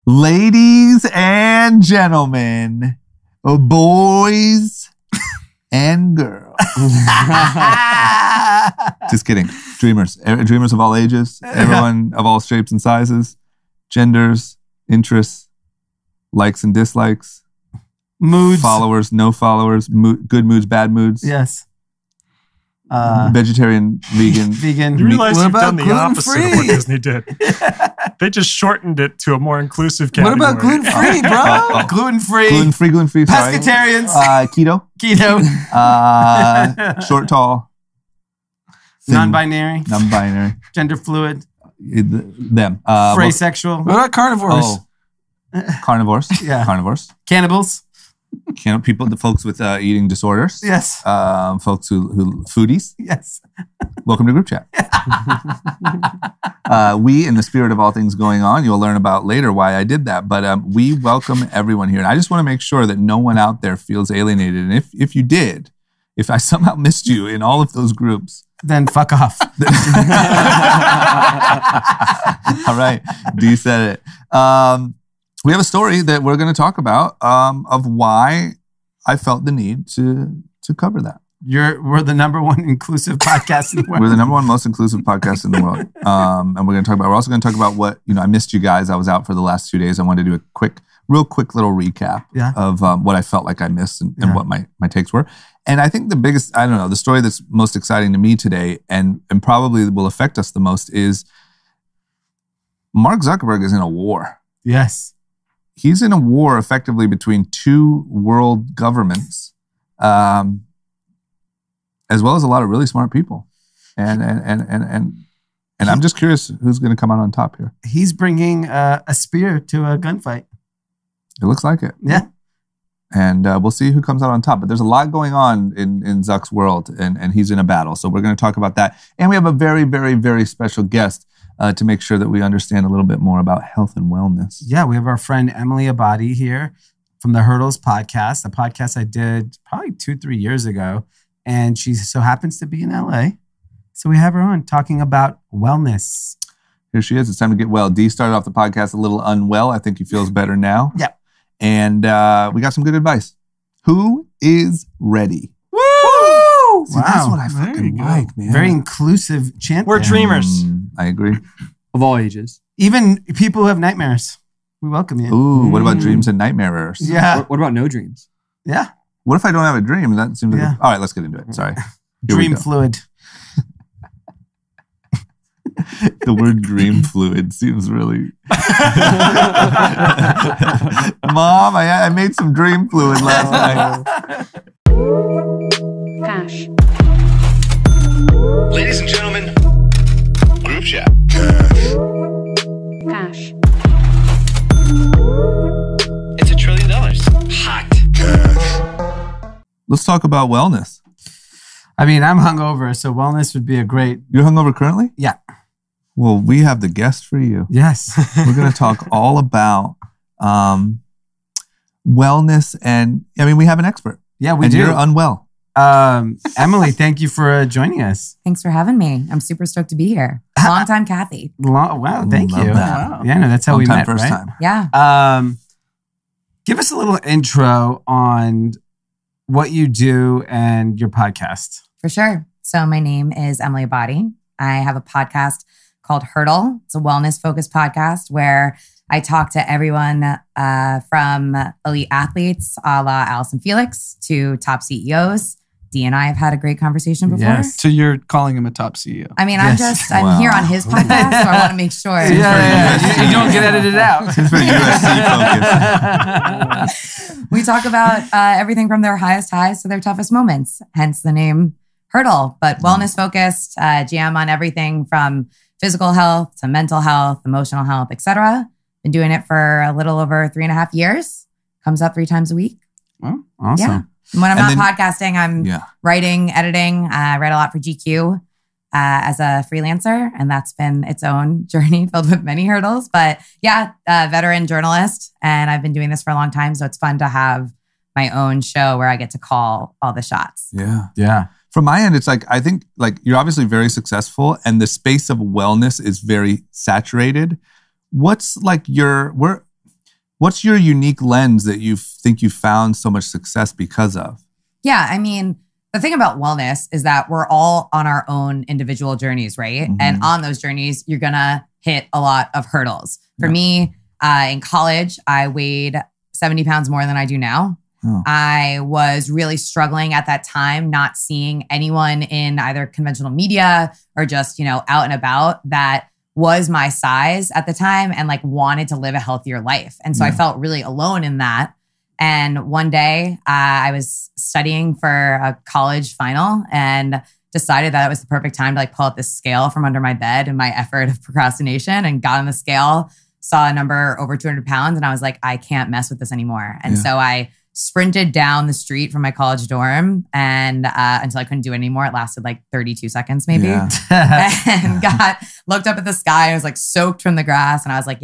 Ladies and gentlemen, boys and girls. Just kidding. Dreamers. Dreamers of all ages. Everyone of all shapes and sizes. Genders. Interests. Likes and dislikes. Moods. Followers, no followers. Good moods, bad moods. Yes. Vegetarian, vegan. Vegan. You realize what you've about done the opposite of what gluten-free? Disney did. They just shortened it to a more inclusive category. What about gluten-free, bro? Gluten-free. Gluten-free, sorry. Pescatarians. Keto. Keto. Short, tall. Thin, Non-binary. Non-binary. Gender fluid. Them. Phrasexual. What about carnivores? Carnivores. Yeah. Carnivores. Cannibals. People, the folks with eating disorders. Yes. Folks who foodies. Yes. Welcome to Group Chat. We, in the spirit of all things going on, you'll learn about later why I did that. But we welcome everyone here. And I just want to make sure that no one out there feels alienated. And if you did, if I somehow missed you in all of those groups, then fuck off. All right. Dee said it. We have a story that we're going to talk about of why I felt the need to cover that. We're the number one inclusive podcast in the world. We're the number one most inclusive podcast in the world. And we're also going to talk about what, I missed you guys. I was out for the last 2 days. I wanted to do a real quick little recap of what I felt like I missed and what my takes were. And I think the biggest, the story that's most exciting to me today and probably will affect us the most is Mark Zuckerberg is in a war. Yes. He's in a war effectively between two world governments, as well as a lot of really smart people. And I'm just curious who's going to come out on top here. He's bringing a spear to a gunfight. It looks like it. Yeah. And we'll see who comes out on top. But there's a lot going on in Zuck's world, and he's in a battle. So we're going to talk about that. And we have a very, very, very special guest to make sure that we understand a little bit more about health and wellness. Yeah, we have our friend Emily Abadi here from the Hurdles podcast, a podcast I did probably 2-3 years ago. And she so happens to be in LA. So we have her on talking about wellness. Here she is. It's time to get well. Dee started off the podcast a little unwell. I think he feels better now. Yeah. And we got some good advice. Who is ready? Woo! See, that's what I fucking like, man. Very inclusive chant. We're dreamers. I agree. Of all ages. Even people who have nightmares. We welcome you. Ooh, what about dreams and nightmares? Yeah. What about no dreams? Yeah. What if I don't have a dream? That seems like all right, let's get into it. Sorry. Dream fluid. The word dream fluid seems really... Mom, I made some dream fluid last night. Cash. Ladies and gentlemen, Group Chat. Cash. It's $1 trillion. Hot. Let's talk about wellness. I mean, I'm hungover, so wellness would be a great... You're hungover currently? Yeah. Well, we have the guest for you. Yes. We're going to talk all about wellness, and we have an expert. Yeah, we do. And you're unwell. Emily, thank you for joining us. Thanks for having me. I'm super stoked to be here. Long time Kathy. Wow, thank you. That. Yeah, no, that's how we met, first right? time. Yeah. Give us a little intro on what you do and your podcast. For sure. So my name is Emily Abadi. I have a podcast called Hurdle. It's a wellness-focused podcast where I talk to everyone from elite athletes a la Allison Felix to top CEOs. Dee and I have had a great conversation before. Yes. So you're calling him a top CEO. I mean, Yes. I'm here on his podcast, so I want to make sure. Yeah. You don't get edited out. It's very UFC focused. We talk about everything from their highest highs to their toughest moments, hence the name Hurdle, but wellness focused, jam on everything from physical health to mental health, emotional health, etc. Been doing it for a little over 3.5 years. Comes up 3 times a week. Oh, awesome. Yeah. When I'm not podcasting, I'm writing, editing. I write a lot for GQ as a freelancer, and that's been its own journey filled with many hurdles. But veteran journalist, and I've been doing this for a long time, so it's fun to have my own show where I get to call all the shots. Yeah. From my end, it's like, I think like you're obviously very successful and the space of wellness is very saturated. What's like What's your unique lens that you think you found so much success because of? Yeah, I mean, the thing about wellness is that we're all on our own individual journeys, right? Mm-hmm. And on those journeys, you're gonna hit a lot of hurdles. For me, in college, I weighed 70 pounds more than I do now. Oh. I was really struggling at that time, not seeing anyone in either conventional media or just, out and about that was my size at the time and like wanted to live a healthier life. And so I felt really alone in that. And one day I was studying for a college final and decided that it was the perfect time to like pull out this scale from under my bed in my effort of procrastination, and got on the scale, saw a number over 200 pounds. And I was like, I can't mess with this anymore. And so I sprinted down the street from my college dorm and until I couldn't do it anymore. It lasted like 32 seconds maybe. Yeah. And looked up at the sky. I was like soaked from the grass. And I was like,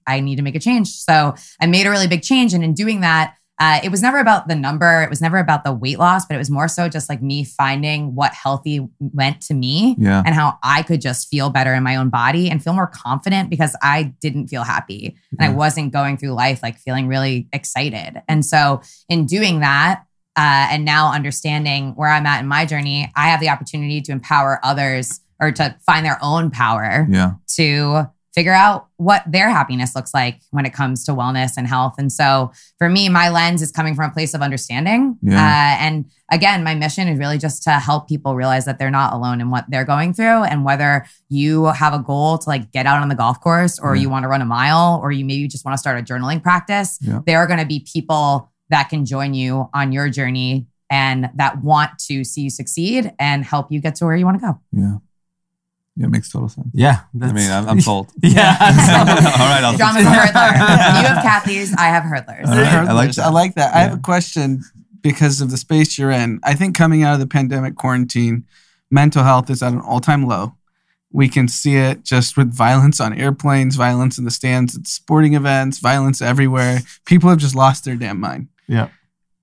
I need to make a change. So I made a really big change. And in doing that, it was never about the number. It was never about the weight loss, but it was more so just like me finding what healthy meant to me and how I could just feel better in my own body and feel more confident, because I didn't feel happy and I wasn't going through life like feeling really excited. And so in doing that, and now understanding where I'm at in my journey, I have the opportunity to empower others or to find their own power to figure out what their happiness looks like when it comes to wellness and health. And so for me, my lens is coming from a place of understanding. And again, my mission is really just to help people realize that they're not alone in what they're going through. And whether you have a goal to like get out on the golf course, or you want to run a mile, or you maybe just want to start a journaling practice, there are going to be people that can join you on your journey and that want to see you succeed and help you get to where you want to go. Yeah, it makes total sense. Yeah. I mean, I'm sold. All right, I'll John is a hurdler. You have Cathy's, I have hurdlers. Right, I like that. I have a question because of the space you're in. I think coming out of the pandemic quarantine, mental health is at an all-time low. We can see it just with violence on airplanes, violence in the stands at sporting events, violence everywhere. People have just lost their damn mind. Yeah.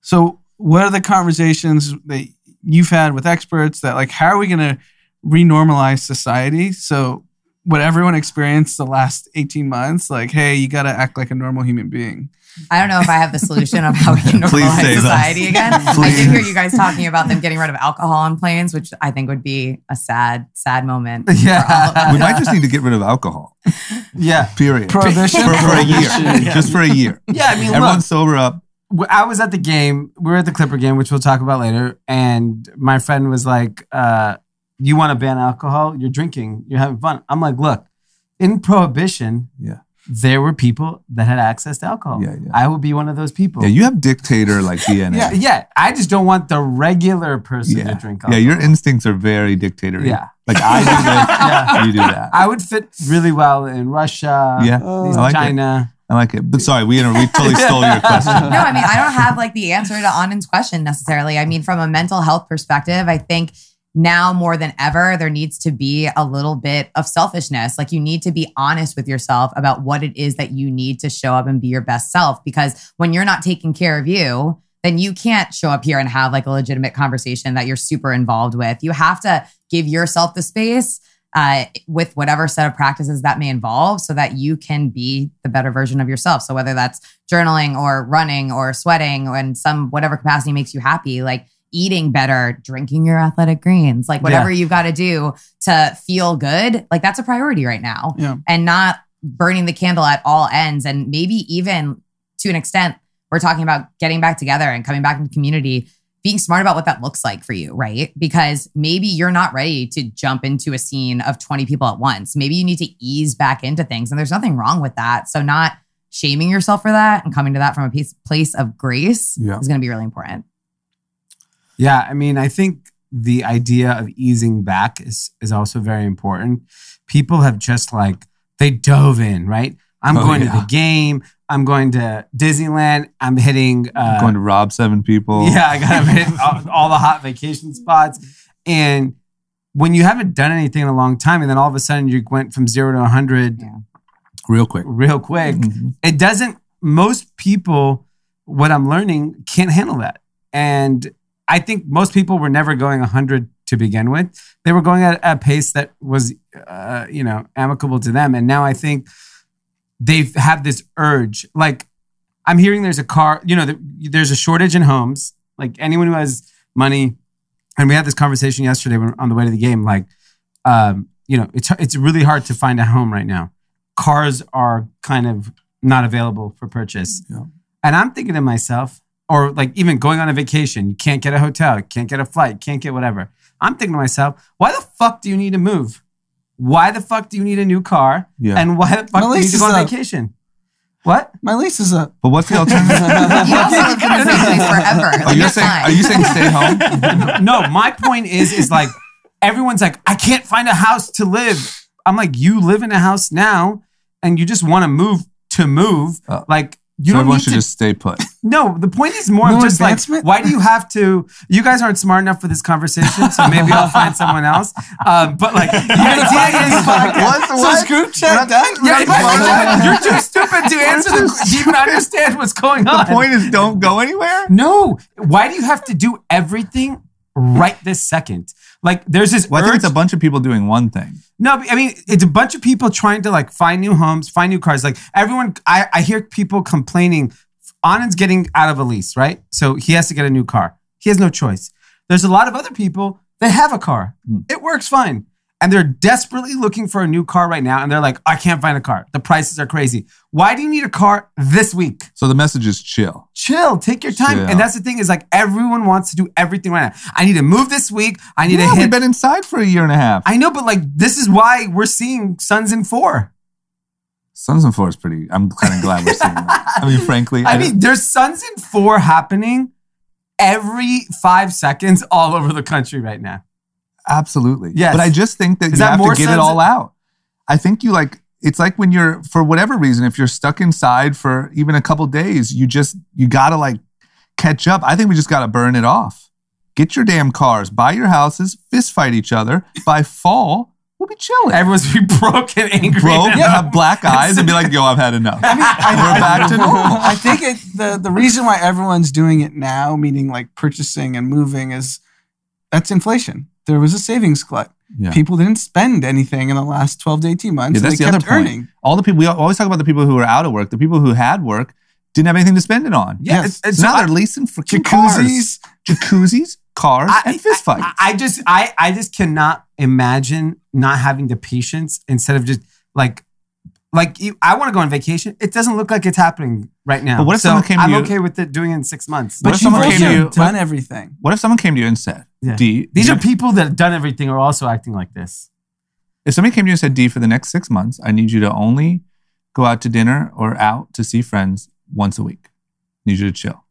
So what are the conversations that you've had with experts that like, how are we going to renormalize society? So what everyone experienced the last 18 months, like, hey, you got to act like a normal human being. I don't know if I have the solution of how we can normalize society again. I did hear you guys talking about them getting rid of alcohol on planes, which I think would be a sad moment. Yeah. For all of us. We might just need to get rid of alcohol. Period. Prohibition. For a year. Just for a year. Yeah, I mean, everyone sober up. I was at the game. We were at the Clipper game, which we'll talk about later. And my friend was like, you want to ban alcohol? You're drinking. You're having fun. I'm like, look, in Prohibition, there were people that had access to alcohol. I would be one of those people. Yeah, you have dictator like DNA. Yeah. I just don't want the regular person to drink alcohol. Yeah, your instincts are very dictatorial. Yeah. Like I do this, you do that. I would fit really well in Russia, China. I like it. But sorry, we totally stole your question. No, I mean, I don't have like the answer to Anand's question necessarily. I mean, from a mental health perspective, I think now more than ever, there needs to be a little bit of selfishness. Like you need to be honest with yourself about what it is that you need to show up and be your best self. Because when you're not taking care of you, then you can't show up here and have like a legitimate conversation that you're super involved with. You have to give yourself the space with whatever set of practices that may involve so that you can be the better version of yourself. So whether that's journaling or running or sweating or in some whatever capacity makes you happy, like eating better, drinking your athletic greens, like whatever you've got to do to feel good, like that's a priority right now. And not burning the candle at all ends. And maybe even to an extent, we're talking about getting back together and coming back into community, being smart about what that looks like for you, right? Because maybe you're not ready to jump into a scene of 20 people at once. Maybe you need to ease back into things, and there's nothing wrong with that. So not shaming yourself for that and coming to that from a place of grace is going to be really important. Yeah, I mean, I think the idea of easing back is also very important. People have just like, they dove in, right? I'm going to the game. I'm going to Disneyland. I'm hitting... I'm going to rob 7 people. Yeah, I got to hit all the hot vacation spots. And when you haven't done anything in a long time, and then all of a sudden you went from 0 to 100 real quick, it doesn't... Most people, what I'm learning, can't handle that. And I think most people were never going 100 to begin with. They were going at a pace that was, amicable to them. And now I think they've had this urge. Like, I'm hearing there's a car, there's a shortage in homes. Like, anyone who has money, and we had this conversation yesterday on the way to the game, like, it's really hard to find a home right now. Cars are kind of not available for purchase. Yeah. And I'm thinking to myself, or like even going on a vacation, you can't get a hotel, can't get a flight, can't get whatever. I'm thinking to myself, why the fuck do you need to move? Why the fuck do you need a new car? Yeah. And why the fuck do you need to go on vacation? What? My lease is up. But what's the alternative? Forever. Are you saying stay home? No, my point is like, everyone's like, I can't find a house to live. I'm like, you live in a house now and you just want to move. Like, you everyone should just stay put. No, the point is more of just like, why do you have to? You guys aren't smart enough for this conversation, so maybe I'll find someone else. But like, the idea is so group chat done? You're too stupid to answer to even understand what's going on. The point is, don't go anywhere. No, why do you have to do everything right this second? Like, there's this I think it's a bunch of people doing one thing. No, I mean, it's a bunch of people trying to like find new homes, find new cars. Like, everyone, I hear people complaining. Anand's getting out of a lease, right? So he has to get a new car. He has no choice. There's a lot of other people that have a car. It works fine. And they're desperately looking for a new car right now. And they're like, I can't find a car. The prices are crazy. Why do you need a car this week? So the message is chill. Chill. Take your time. Chill. And that's the thing, is like, everyone wants to do everything right now. I need to move this week. I need to hit. We've been inside for a year and a half. I know, but like, this is why we're seeing Sons in 4. Sons in 4 is pretty, I'm kind of glad we're seeing that. I mean, frankly. There's Sons in 4 happening every 5 seconds all over the country right now. Absolutely. Yes. But I just think that you have to get it all out. I think it's like when you're, for whatever reason, if you're stuck inside for even a couple days, you gotta like catch up. I think we just gotta burn it off. Get your damn cars, buy your houses, fist fight each other. By fall, we'll be chilling. Everyone's be broke and angry. Have black eyes and be like, yo, I've had enough. We're back to normal. I think the reason why everyone's doing it now, meaning like purchasing and moving, is that's inflation. There was a savings glut. Yeah. People didn't spend anything in the last 12 to 18 months. Yeah, that's the other point. Earning. All the people, we always talk about the people who are out of work. The people who had work didn't have anything to spend it on. Yes. So now they're leasing for jacuzzis, cars, and fist fights. I just cannot imagine not having the patience instead of just like I want to go on vacation. It doesn't look like it's happening right now. But what if someone came to you? I'm okay with it doing it in 6 months. But you've also done everything. What if someone came to you and said, D, these are people that have done everything are also acting like this. If somebody came to you and said, D, for the next 6 months, I need you to only go out to dinner or out to see friends once a week. I need you to chill.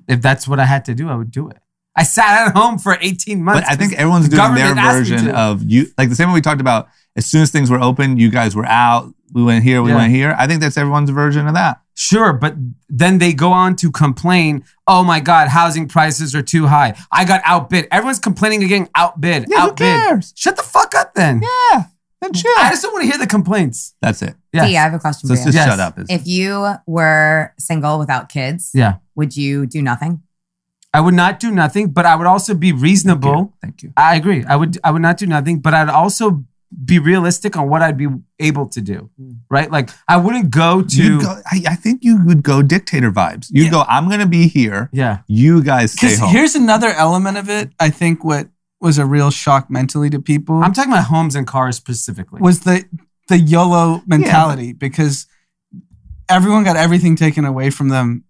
If that's what I had to do, I would do it. I sat at home for 18 months. But I think everyone's doing their version of you. Like the same way we talked about, as soon as things were open, you guys were out. We went here, we went here. I think that's everyone's version of that. Sure, but then they go on to complain, oh my God, housing prices are too high. I got outbid. Everyone's complaining again, outbid, yeah, outbid. Who cares? Shut the fuck up then. Yeah, then chill. I just don't want to hear the complaints. That's it. Yes. Dee, I have a question for you. Just shut up. If you were single without kids, would you do nothing? I would not do nothing, but I would also be reasonable. Thank you. I agree. I would not do nothing, but I'd also be realistic on what I'd be able to do, right? Like, I wouldn't go to... I think you would go dictator vibes. You'd go, I'm going to be here. Yeah. You guys stay home. Here's another element of it. I think what was a real shock mentally to people... I'm talking about homes and cars specifically. ...was the YOLO mentality, because everyone got everything taken away from them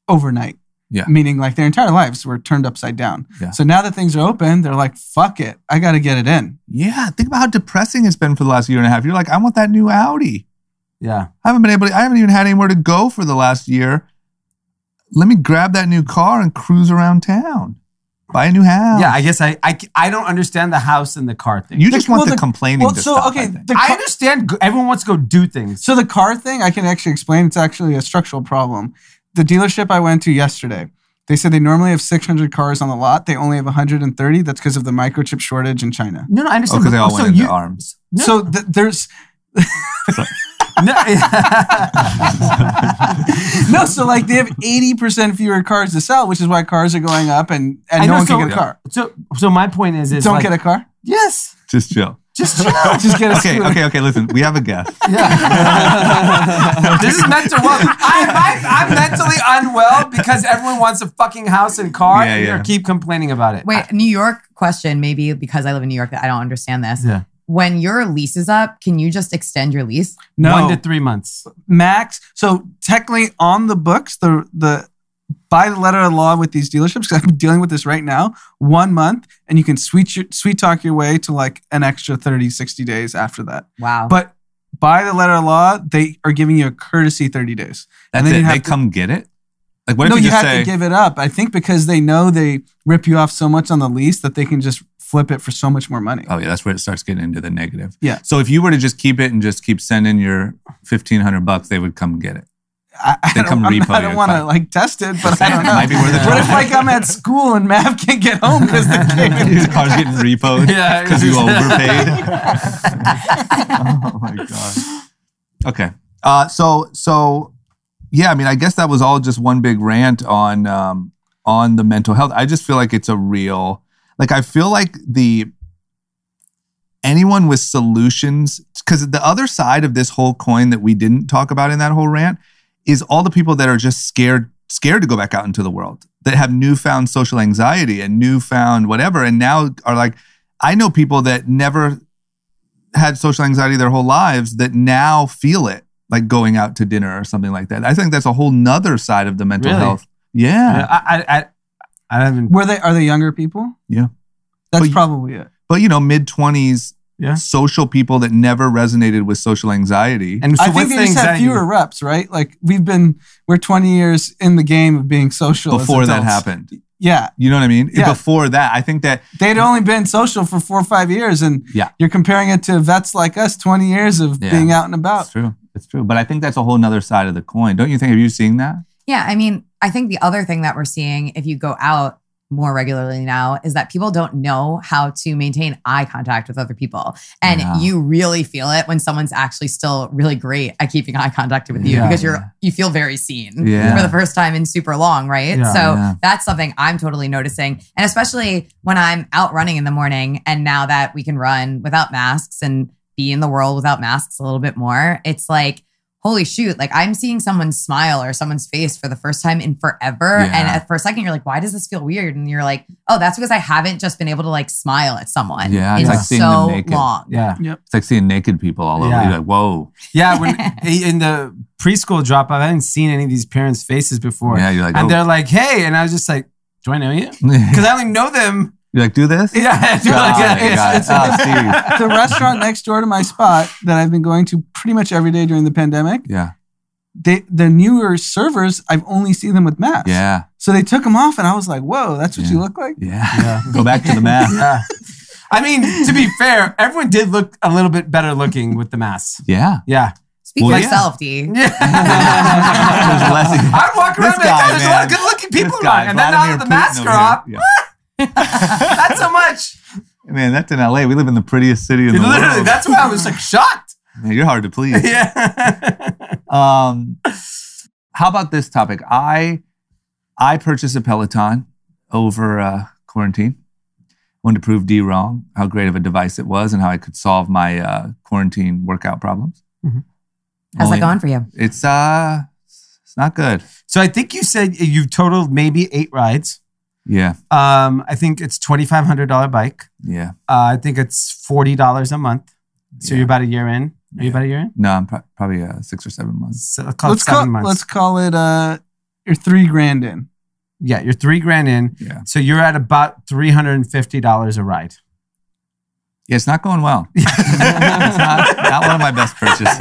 overnight. Yeah. Meaning like their entire lives were turned upside down. Yeah. So now that things are open, they're like, fuck it. I got to get it in. Yeah. Think about how depressing it's been for the last year and a half. You're like, I want that new Audi. Yeah. I haven't even had anywhere to go for the last year. Let me grab that new car and cruise around town. Buy a new house. Yeah, I guess I don't understand the house and the car thing. You just want the complaining to stop. Okay, I understand everyone wants to go do things. So the car thing, I can actually explain. It's actually a structural problem. The dealership I went to yesterday, they said they normally have 600 cars on the lot. They only have 130. That's because of the microchip shortage in China. No, I understand. Because they all went into arms. No. So there's... No, so like they have 80% fewer cars to sell, which is why cars are going up and no one can get a car. So my point is don't get a car? Yes. Just chill. Just chill. Just get a scooter. Okay. Listen, we have a guest. Yeah. This is mental well. I'm mentally unwell because everyone wants a fucking house and car and you keep complaining about it. Wait, New York question, maybe because I live in New York that I don't understand this. Yeah. When your lease is up, can you just extend your lease? No. 1 to 3 months. Max. So technically on the books, the by the letter of law with these dealerships, because I'm dealing with this right now, 1 month, and you can sweet talk your way to like an extra 30, 60 days after that. Wow. But by the letter of law, they are giving you a courtesy 30 days. That's it. They come get it? Like, what if you just have to give it up. I think because they know they rip you off so much on the lease that they can just flip it for so much more money. Oh, yeah. That's where it starts getting into the negative. Yeah. So if you were to just keep it and just keep sending your $1,500, they would come get it. I don't want to like test it, but I don't know. Might be worth it. What if like I'm at school and Mav can't get home because the your car's getting repoed because you overpaid? Oh my God. Okay. So yeah, I mean, I guess that was all just one big rant on the mental health. I just feel like it's a real, like, I feel like anyone with solutions, because the other side of this whole coin that we didn't talk about in that whole rant is all the people that are just scared to go back out into the world, that have newfound social anxiety and newfound whatever, and now are like, I know people that never had social anxiety their whole lives that now feel it, like going out to dinner or something like that. I think that's a whole nother side of the mental health. Yeah. I haven't. Are they younger people? Yeah. That's probably it. But mid-20s, social people that never resonated with social anxiety. And so I think they just have fewer reps, right? Like we're 20 years in the game of being social before that happened. Yeah. You know what I mean? Yeah. Before that, I think that they'd only been social for 4 or 5 years, and you're comparing it to vets like us, 20 years of being out and about. It's true. But I think that's a whole nother side of the coin. Don't you think? Have you seen that? Yeah. I mean, I think the other thing that we're seeing, if you go out more regularly now, is that people don't know how to maintain eye contact with other people. And you really feel it when someone's actually still really great at keeping eye contact with you because you feel very seen for the first time in super long, right? That's something I'm totally noticing. And especially when I'm out running in the morning, and now that we can run without masks and be in the world without masks a little bit more, it's like, holy shoot, like I'm seeing someone's smile or someone's face for the first time in forever. And for a second, you're like, why does this feel weird? And you're like, oh, that's because I haven't just been able to like smile at someone in like seeing so them naked. long. Yeah. Yep. It's like seeing naked people all over. You're like, whoa. Yeah, when in the preschool drop-off, I haven't seen any of these parents' faces before. Yeah, you're like, and they're like, hey. And I was just like, do I know you? Because I only know them. You're like, do this? Yeah. It's a restaurant next door to my spot that I've been going to pretty much every day during the pandemic. Yeah. The newer servers, I've only seen them with masks. Yeah. So they took them off, and I was like, whoa, that's what you look like? Yeah. Go back to the mask. I mean, to be fair, everyone did look a little bit better looking with the masks. Yeah. Speak for yourself, D. I'd walk around and like, there's a lot of good looking people around. And then now the masks are off. Not so much. Man, that's in LA. We live in the prettiest city in the world. That's why I was like shocked. Man, you're hard to please. How about this topic? I purchased a Peloton over quarantine. Wanted to prove Dee wrong, how great of a device it was and how I could solve my quarantine workout problems. Mm-hmm. How's that going for you? It's not good. So I think you said you've totaled maybe 8 rides. Yeah. I think it's $2,500 bike. Yeah. I think it's $40 a month. So you're about a year in. Are you about a year in? No, I'm probably 6 or 7 months. So let's call it 7 months. Let's call it you're $3,000 in. Yeah, you're $3,000 in. Yeah. So you're at about $350 a ride. Yeah, it's not going well. It's not one of my best purchases.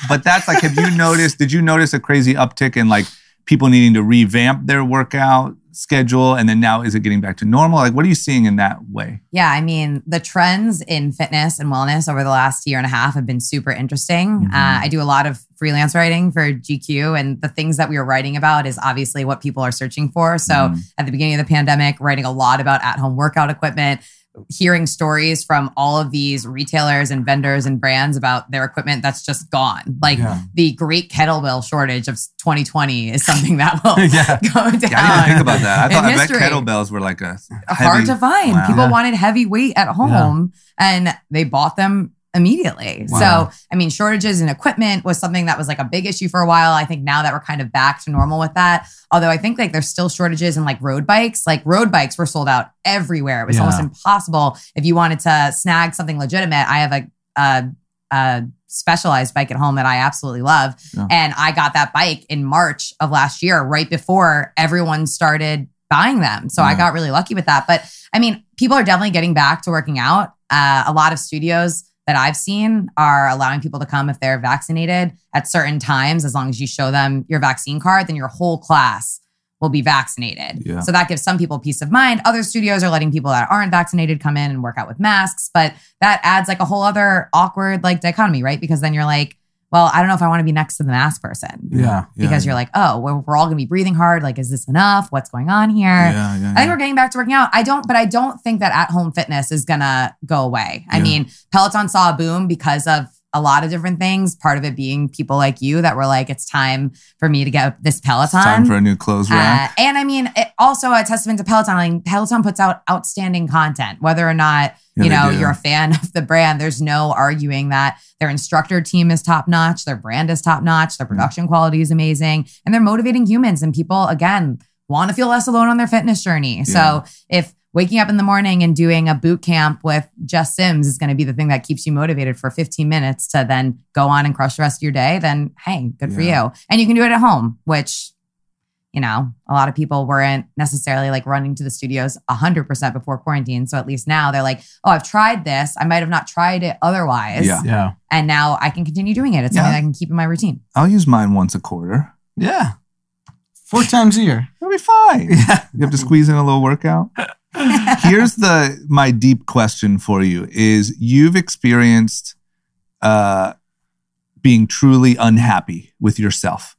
But that's like, did you notice a crazy uptick in like people needing to revamp their workout schedule? And then now is it getting back to normal? Like, what are you seeing in that way? Yeah, I mean, the trends in fitness and wellness over the last year and a half have been super interesting. Mm-hmm. I do a lot of freelance writing for GQ, and the things that we are writing about is obviously what people are searching for. So at the beginning of the pandemic, writing a lot about at-home workout equipment. hearing stories from all of these retailers and vendors and brands about their equipment that's just gone. Like the great kettlebell shortage of 2020 is something that will go down. Yeah, I didn't even think about that. I bet kettlebells were like hard to find. Wow. People wanted heavy weight at home and they bought them immediately. Wow. So, I mean, shortages in equipment was something that was like a big issue for a while. I think now that we're kind of back to normal with that. Although I think like there's still shortages in like road bikes. Like road bikes were sold out everywhere. It was almost impossible if you wanted to snag something legitimate. I have a Specialized bike at home that I absolutely love. Yeah. And I got that bike in March of last year, right before everyone started buying them. So I got really lucky with that. But I mean, people are definitely getting back to working out. A lot of studios that I've seen are allowing people to come if they're vaccinated at certain times. As long as you show them your vaccine card, then your whole class will be vaccinated. Yeah. So that gives some people peace of mind. Other studios are letting people that aren't vaccinated come in and work out with masks. But that adds like a whole other awkward like dichotomy, right? Because then you're like, well, I don't know if I want to be next to the mask person. Yeah. Because you're like, oh, we're all going to be breathing hard. Like, is this enough? What's going on here? I think we're getting back to working out. I don't think that at-home fitness is going to go away. I mean, Peloton saw a boom because of a lot of different things. Part of it being people like you that were like, it's time for me to get this Peloton. It's time for a new clothes rack. And I mean, also a testament to Peloton. I mean, Peloton puts out outstanding content, whether or not you're a fan of the brand. There's no arguing that their instructor team is top notch. Their brand is top notch. Their production quality is amazing. And they're motivating humans. And people, again, want to feel less alone on their fitness journey. Yeah. So if waking up in the morning and doing a boot camp with Jess Sims is going to be the thing that keeps you motivated for 15 minutes to then go on and crush the rest of your day, then hey, good for you. And you can do it at home, which, you know, a lot of people weren't necessarily like running to the studios 100% before quarantine. So at least now they're like, oh, I've tried this. I might have not tried it otherwise. Yeah. And now I can continue doing it. It's something I can keep in my routine. I'll use mine once a quarter. Yeah. 4 times a year. It'll be fine. Yeah. You have to squeeze in a little workout. Here's my deep question for you is you've experienced being truly unhappy with yourself.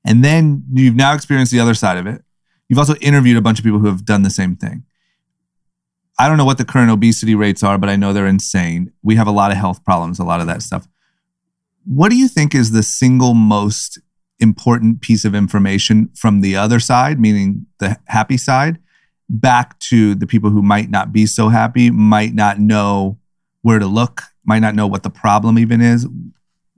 And then you've now experienced the other side of it. You've also interviewed a bunch of people who have done the same thing. I don't know what the current obesity rates are, but I know they're insane. We have a lot of health problems, a lot of that stuff. What do you think is the single most important piece of information from the other side, meaning the happy side, back to the people who might not be so happy, might not know where to look, might not know what the problem even is?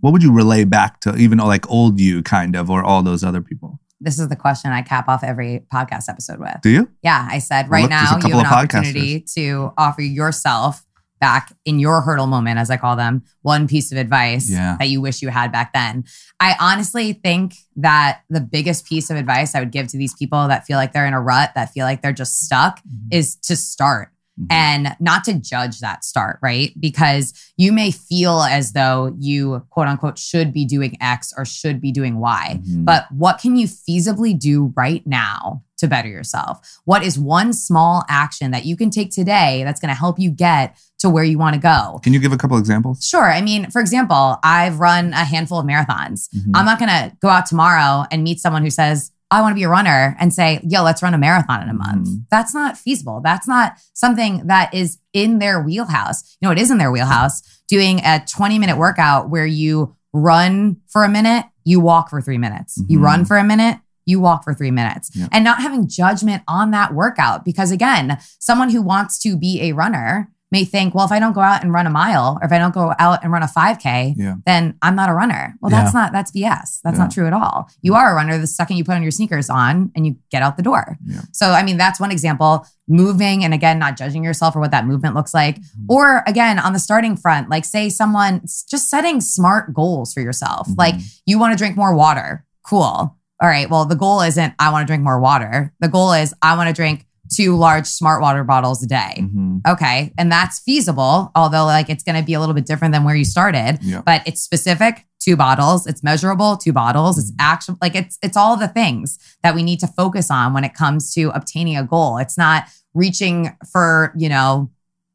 What would you relay back to even like old you kind of, or all those other people? This is the question I cap off every podcast episode with. Do you? Yeah. I said, right now you have an opportunity to offer yourself back in your hurdle moment, as I call them, one piece of advice that you wish you had back then. I honestly think that the biggest piece of advice I would give to these people that feel like they're in a rut, that feel like they're just stuck, is to start. And not to judge that start, right? Because you may feel as though you, quote unquote, should be doing X or should be doing Y. But what can you feasibly do right now to better yourself? What is one small action that you can take today that's going to help you get to where you want to go? Can you give a couple examples? Sure. I mean, for example, I've run a handful of marathons. I'm not going to go out tomorrow and meet someone who says, I want to be a runner and say, yo, let's run a marathon in a month. That's not feasible. That's not something that is in their wheelhouse. You know, it is in their wheelhouse, doing a 20-minute workout where you run for a minute, you walk for 3 minutes. You run for a minute, you walk for 3 minutes. And not having judgment on that workout. Because again, someone who wants to be a runner may think, well, if I don't go out and run a mile, or if I don't go out and run a 5K, then I'm not a runner. Well, that's BS. That's not true at all. You are a runner the second you put on your sneakers on and you get out the door. So, I mean, that's one example. Moving, and again, not judging yourself for what that movement looks like. Or again, on the starting front, like say someone just setting smart goals for yourself. Like you want to drink more water. Cool. All right. Well, the goal isn't I want to drink more water. The goal is I want to drink 2 large smart water bottles a day. Okay. And that's feasible, although like it's going to be a little bit different than where you started, but it's specific, 2 bottles. It's measurable, 2 bottles. It's actual, like it's all the things that we need to focus on when it comes to obtaining a goal. It's not reaching for, you know,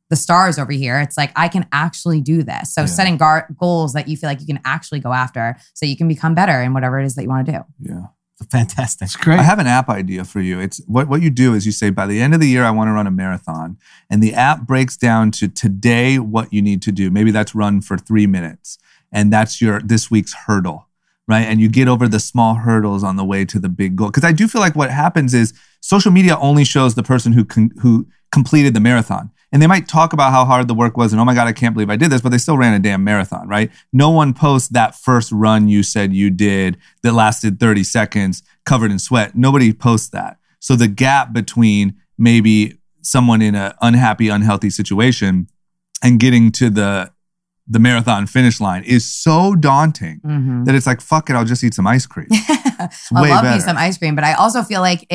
the stars over here. It's like, I can actually do this. So setting goals that you feel like you can actually go after so you can become better in whatever it is that you want to do. Yeah. fantastic. It's great. I have an app idea for you. It's what you do is you say, by the end of the year, I want to run a marathon. And the app breaks down to today what you need to do. Maybe that's run for 3 minutes. And that's this week's hurdle, right? And you get over the small hurdles on the way to the big goal. Because I do feel like what happens is social media only shows the person who completed the marathon. And they might talk about how hard the work was and, oh my God, I can't believe I did this, but they still ran a damn marathon, right? No one posts that first run you said you did that lasted 30 seconds covered in sweat. Nobody posts that. So the gap between maybe someone in an unhappy, unhealthy situation and getting to the marathon finish line is so daunting that it's like, fuck it, I'll just eat some ice cream. I love me some ice cream, but I also feel like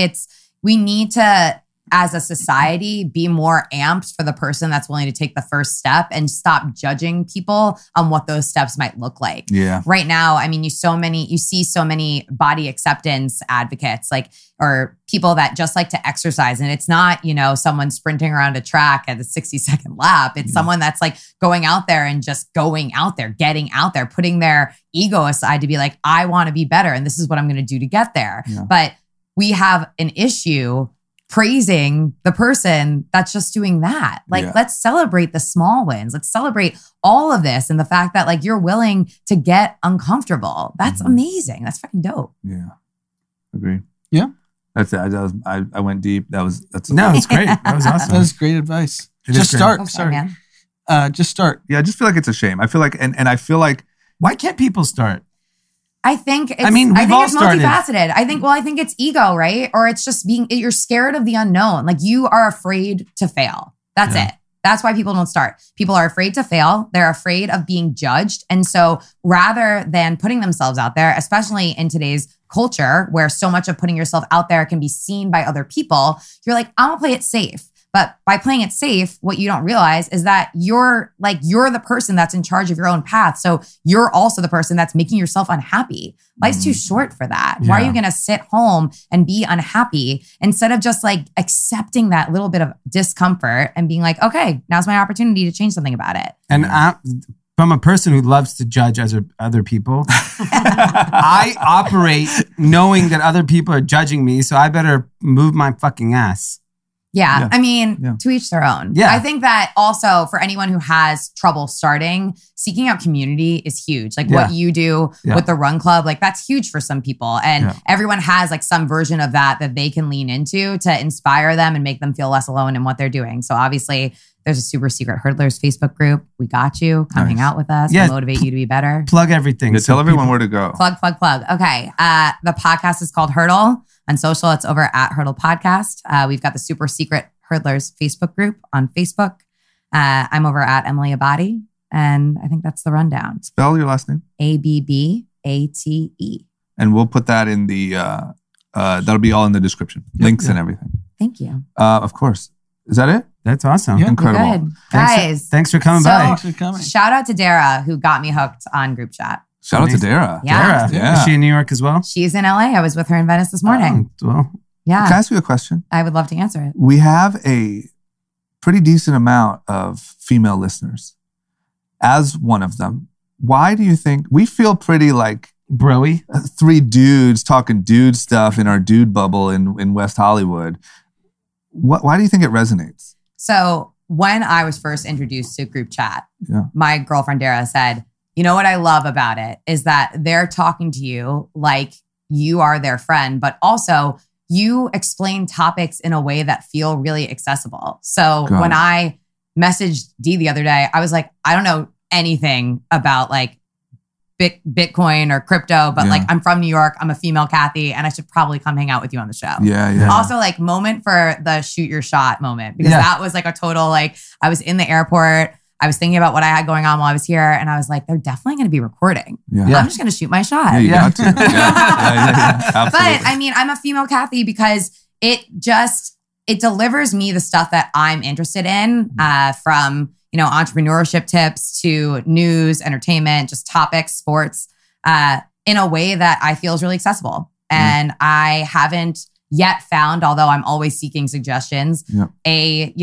we need to, as a society, be more amped for the person that's willing to take the first step and stop judging people on what those steps might look like. Yeah. Right now, I mean, you see so many body acceptance advocates, or people that just like to exercise. And it's not, someone sprinting around a track at a 60-second lap. It's someone that's like going out there and just going out there, getting out there, putting their ego aside to be like, I want to be better. And this is what I'm going to do to get there. Yeah. But we have an issue praising the person that's just doing that. Let's celebrate the small wins. Let's celebrate all of this and the fact that you're willing to get uncomfortable. That's amazing. That's fucking dope. Yeah. Agree. Yeah. That's it. I went deep. That's it's great. That was awesome. That was great advice. Just start. Sorry. Just start. Yeah. I just feel like it's a shame. I feel like, and I feel like, why can't people start? I think it's started. multifaceted. I think it's ego, right? Or it's just you're scared of the unknown. You are afraid to fail. That's it. That's why people don't start. People are afraid to fail. They're afraid of being judged. And so rather than putting themselves out there, especially in today's culture where so much of putting yourself out there can be seen by other people, you're like, I'm gonna play it safe. But by playing it safe, what you don't realize is that you're the person that's in charge of your own path. So you're also the person that's making yourself unhappy. Life's too short for that. Yeah. Why are you going to sit home and be unhappy instead of just accepting that little bit of discomfort and being like, okay, now's my opportunity to change something about it. And from a person who loves to judge other people, I operate knowing that other people are judging me. So I better move my fucking ass. Yeah. I mean, to each their own. Yeah. I think that also for anyone who has trouble starting, seeking out community is huge. What you do with the Run Club, that's huge for some people. And everyone has some version of that they can lean into to inspire them and make them feel less alone in what they're doing. So obviously there's a super secret hurdlers Facebook group. We got you. Come hang out with us. We'll motivate you to be better. Plug everything. Tell everyone where to go. Plug. Okay. The podcast is called Hurdle. On social, it's over at Hurdle Podcast. We've got the super secret Hurdlers Facebook group on Facebook. I'm over at Emily Abadi, and I think that's the rundown. Spell your last name. Abbate. And we'll put that in the, that'll be all in the description. Links and everything. Thank you. Of course. Is that it? That's awesome. Yeah, incredible. Good. Guys. Thanks for coming by. Thanks for coming. Shout out to Dara, who got me hooked on group chat. Shout out to Dara. Yeah. Is she in New York as well? She's in LA. I was with her in Venice this morning. Well, yeah. Can I ask you a question? I would love to answer it. We have a pretty decent amount of female listeners. As one of them, why do you think we feel pretty broy? 3 dudes talking dude stuff in our dude bubble in West Hollywood. Why do you think it resonates? So when I was first introduced to group chat, my girlfriend Dara said, you know what I love about it is that they're talking to you like you are their friend, but also you explain topics in a way that feel really accessible. So when I messaged Dee the other day, I was like, I don't know anything about Bitcoin or crypto, but I'm from New York. I'm a female Kathy, and I should probably come hang out with you on the show. Yeah. Also, moment for the shoot your shot moment, because that was a total, I was in the airport. I was thinking about what I had going on while I was here, and I was like, they're definitely going to be recording. Yeah. I'm just going to shoot my shot. Yeah, you got to. Absolutely. But I mean, I'm a female Kathy because it delivers me the stuff that I'm interested in, from entrepreneurship tips to news, entertainment, just topics, sports, in a way that I feel is really accessible. And I haven't yet found, although I'm always seeking suggestions, a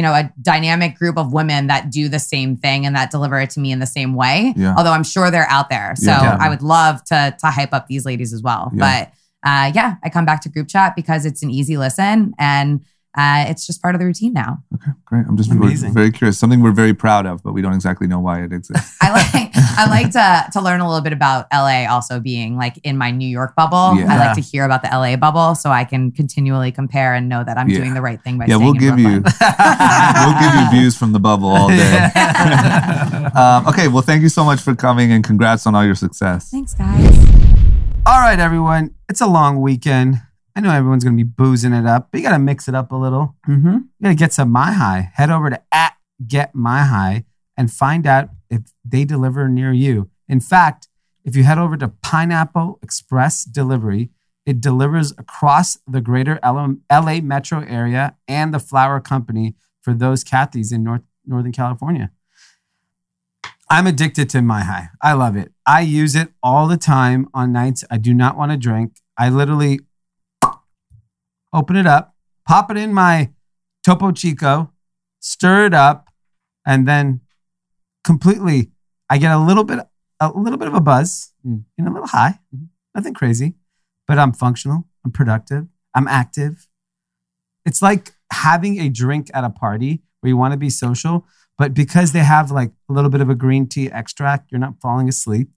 dynamic group of women that do the same thing and that deliver it to me in the same way. Although I'm sure they're out there. So I would love to hype up these ladies as well. But I come back to group chat because it's an easy listen and it's just part of the routine now. Okay, great. I'm just very curious. Something we're very proud of, but we don't exactly know why it exists. I like to learn a little bit about LA also being like in my New York bubble. Yeah. I like to hear about the LA bubble so I can continually compare and know that I'm doing the right thing by staying in Brooklyn. We'll give you views from the bubble all day. Okay, well, thank you so much for coming and congrats on all your success. Thanks, guys. All right, everyone. It's a long weekend. I know everyone's going to be boozing it up, but you got to mix it up a little. Mm-hmm. You got to get some My High. Head over to @GetMyHigh and find out if they deliver near you. In fact, if you head over to Pineapple Express Delivery, it delivers across the greater LA metro area and the Flower Company for those Cathys in Northern California. I'm addicted to My High. I love it. I use it all the time on nights I do not want to drink. I literally open it up, pop it in my Topo Chico, stir it up, and then completely, I get a little bit of a buzz, and a little high, nothing crazy, but I'm functional, I'm productive, I'm active. It's like having a drink at a party where you want to be social, but because they have like a little bit of a green tea extract, you're not falling asleep.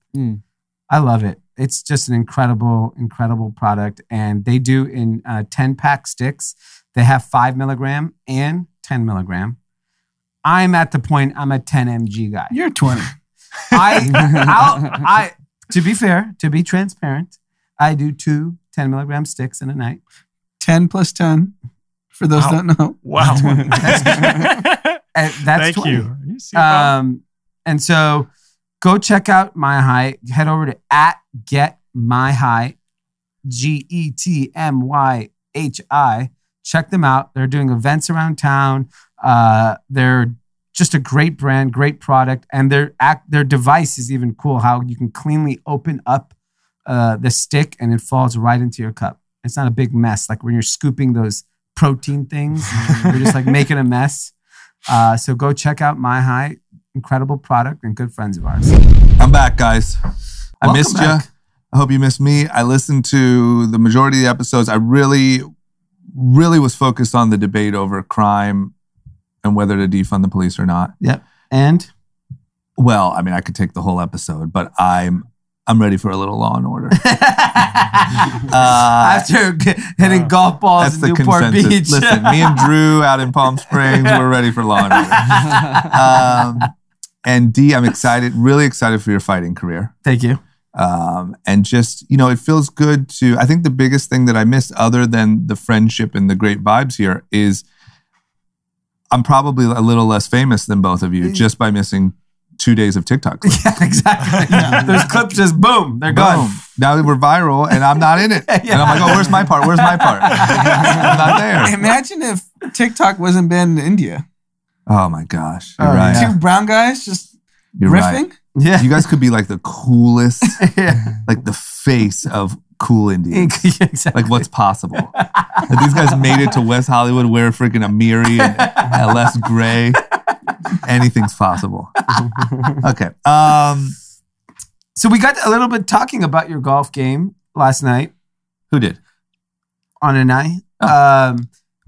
I love it. It's just an incredible, incredible product. And they do in 10-pack sticks. They have 5 milligram and 10 milligram. I'm at the point, I'm a 10 mg guy. You're 20. To be fair, to be transparent, I do 2 10 milligram sticks in a night. 10 plus 10, for those that don't know. Wow. That's Thank 20. you. And so go check out My High. Head over to @GetMyHigh, GetMyHi. Check them out. They're doing events around town. They're just a great brand, great product, and their device is even cool. How you can cleanly open up the stick and it falls right into your cup. It's not a big mess like when you're scooping those protein things. You're just like making a mess. So go check out My High. Incredible product and good friends of ours. I'm back, guys. I missed you. I hope you missed me. I listened to the majority of the episodes. I really was focused on the debate over crime and whether to defund the police or not. Yep. And? Well, I mean, I could take the whole episode, but I'm ready for a little Law and Order. After hitting golf balls in Newport Beach. Listen, me and Drew out in Palm Springs, we're ready for Law and Order. And Dee, I'm excited, really excited for your fighting career. Thank you. And just, it feels good to, I think the biggest thing that I missed other than the friendship and the great vibes here is I'm probably a little less famous than both of you just by missing 2 days of TikTok clips. Yeah, exactly. Those clips just boom, they're gone. Now we're viral and I'm not in it. And I'm like, oh, where's my part? Where's my part? I'm not there. Imagine if TikTok wasn't banned in India. Oh my gosh. You're right. Two brown guys just riffing. Right. Yeah. You guys could be like the coolest, like the face of cool Indians. Exactly. Like what's possible. Like these guys made it to West Hollywood, wear freaking a Miri and LS Gray. Anything's possible. Okay. So we got a little bit talking about your golf game last night. Who did? Anand and I. Oh.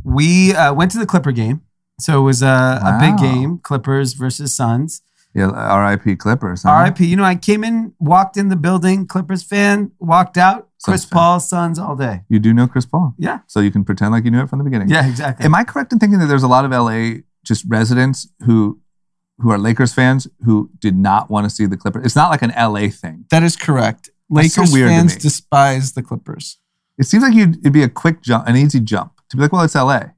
We went to the Clipper game. So it was a big game, Clippers versus Suns. Yeah, R.I.P. Clippers. Huh? R.I.P. I came in, walked in the building, Clippers fan, walked out, Chris Paul, Suns all day. You do know Chris Paul? Yeah. So you can pretend like you knew it from the beginning. Yeah, exactly. Am I correct in thinking that there's a lot of L.A. just residents who are Lakers fans who did not want to see the Clippers? It's not like an L.A. thing. That is correct. Lakers fans despise the Clippers. It seems like it'd be a quick jump, an easy jump to be like, well, it's L.A.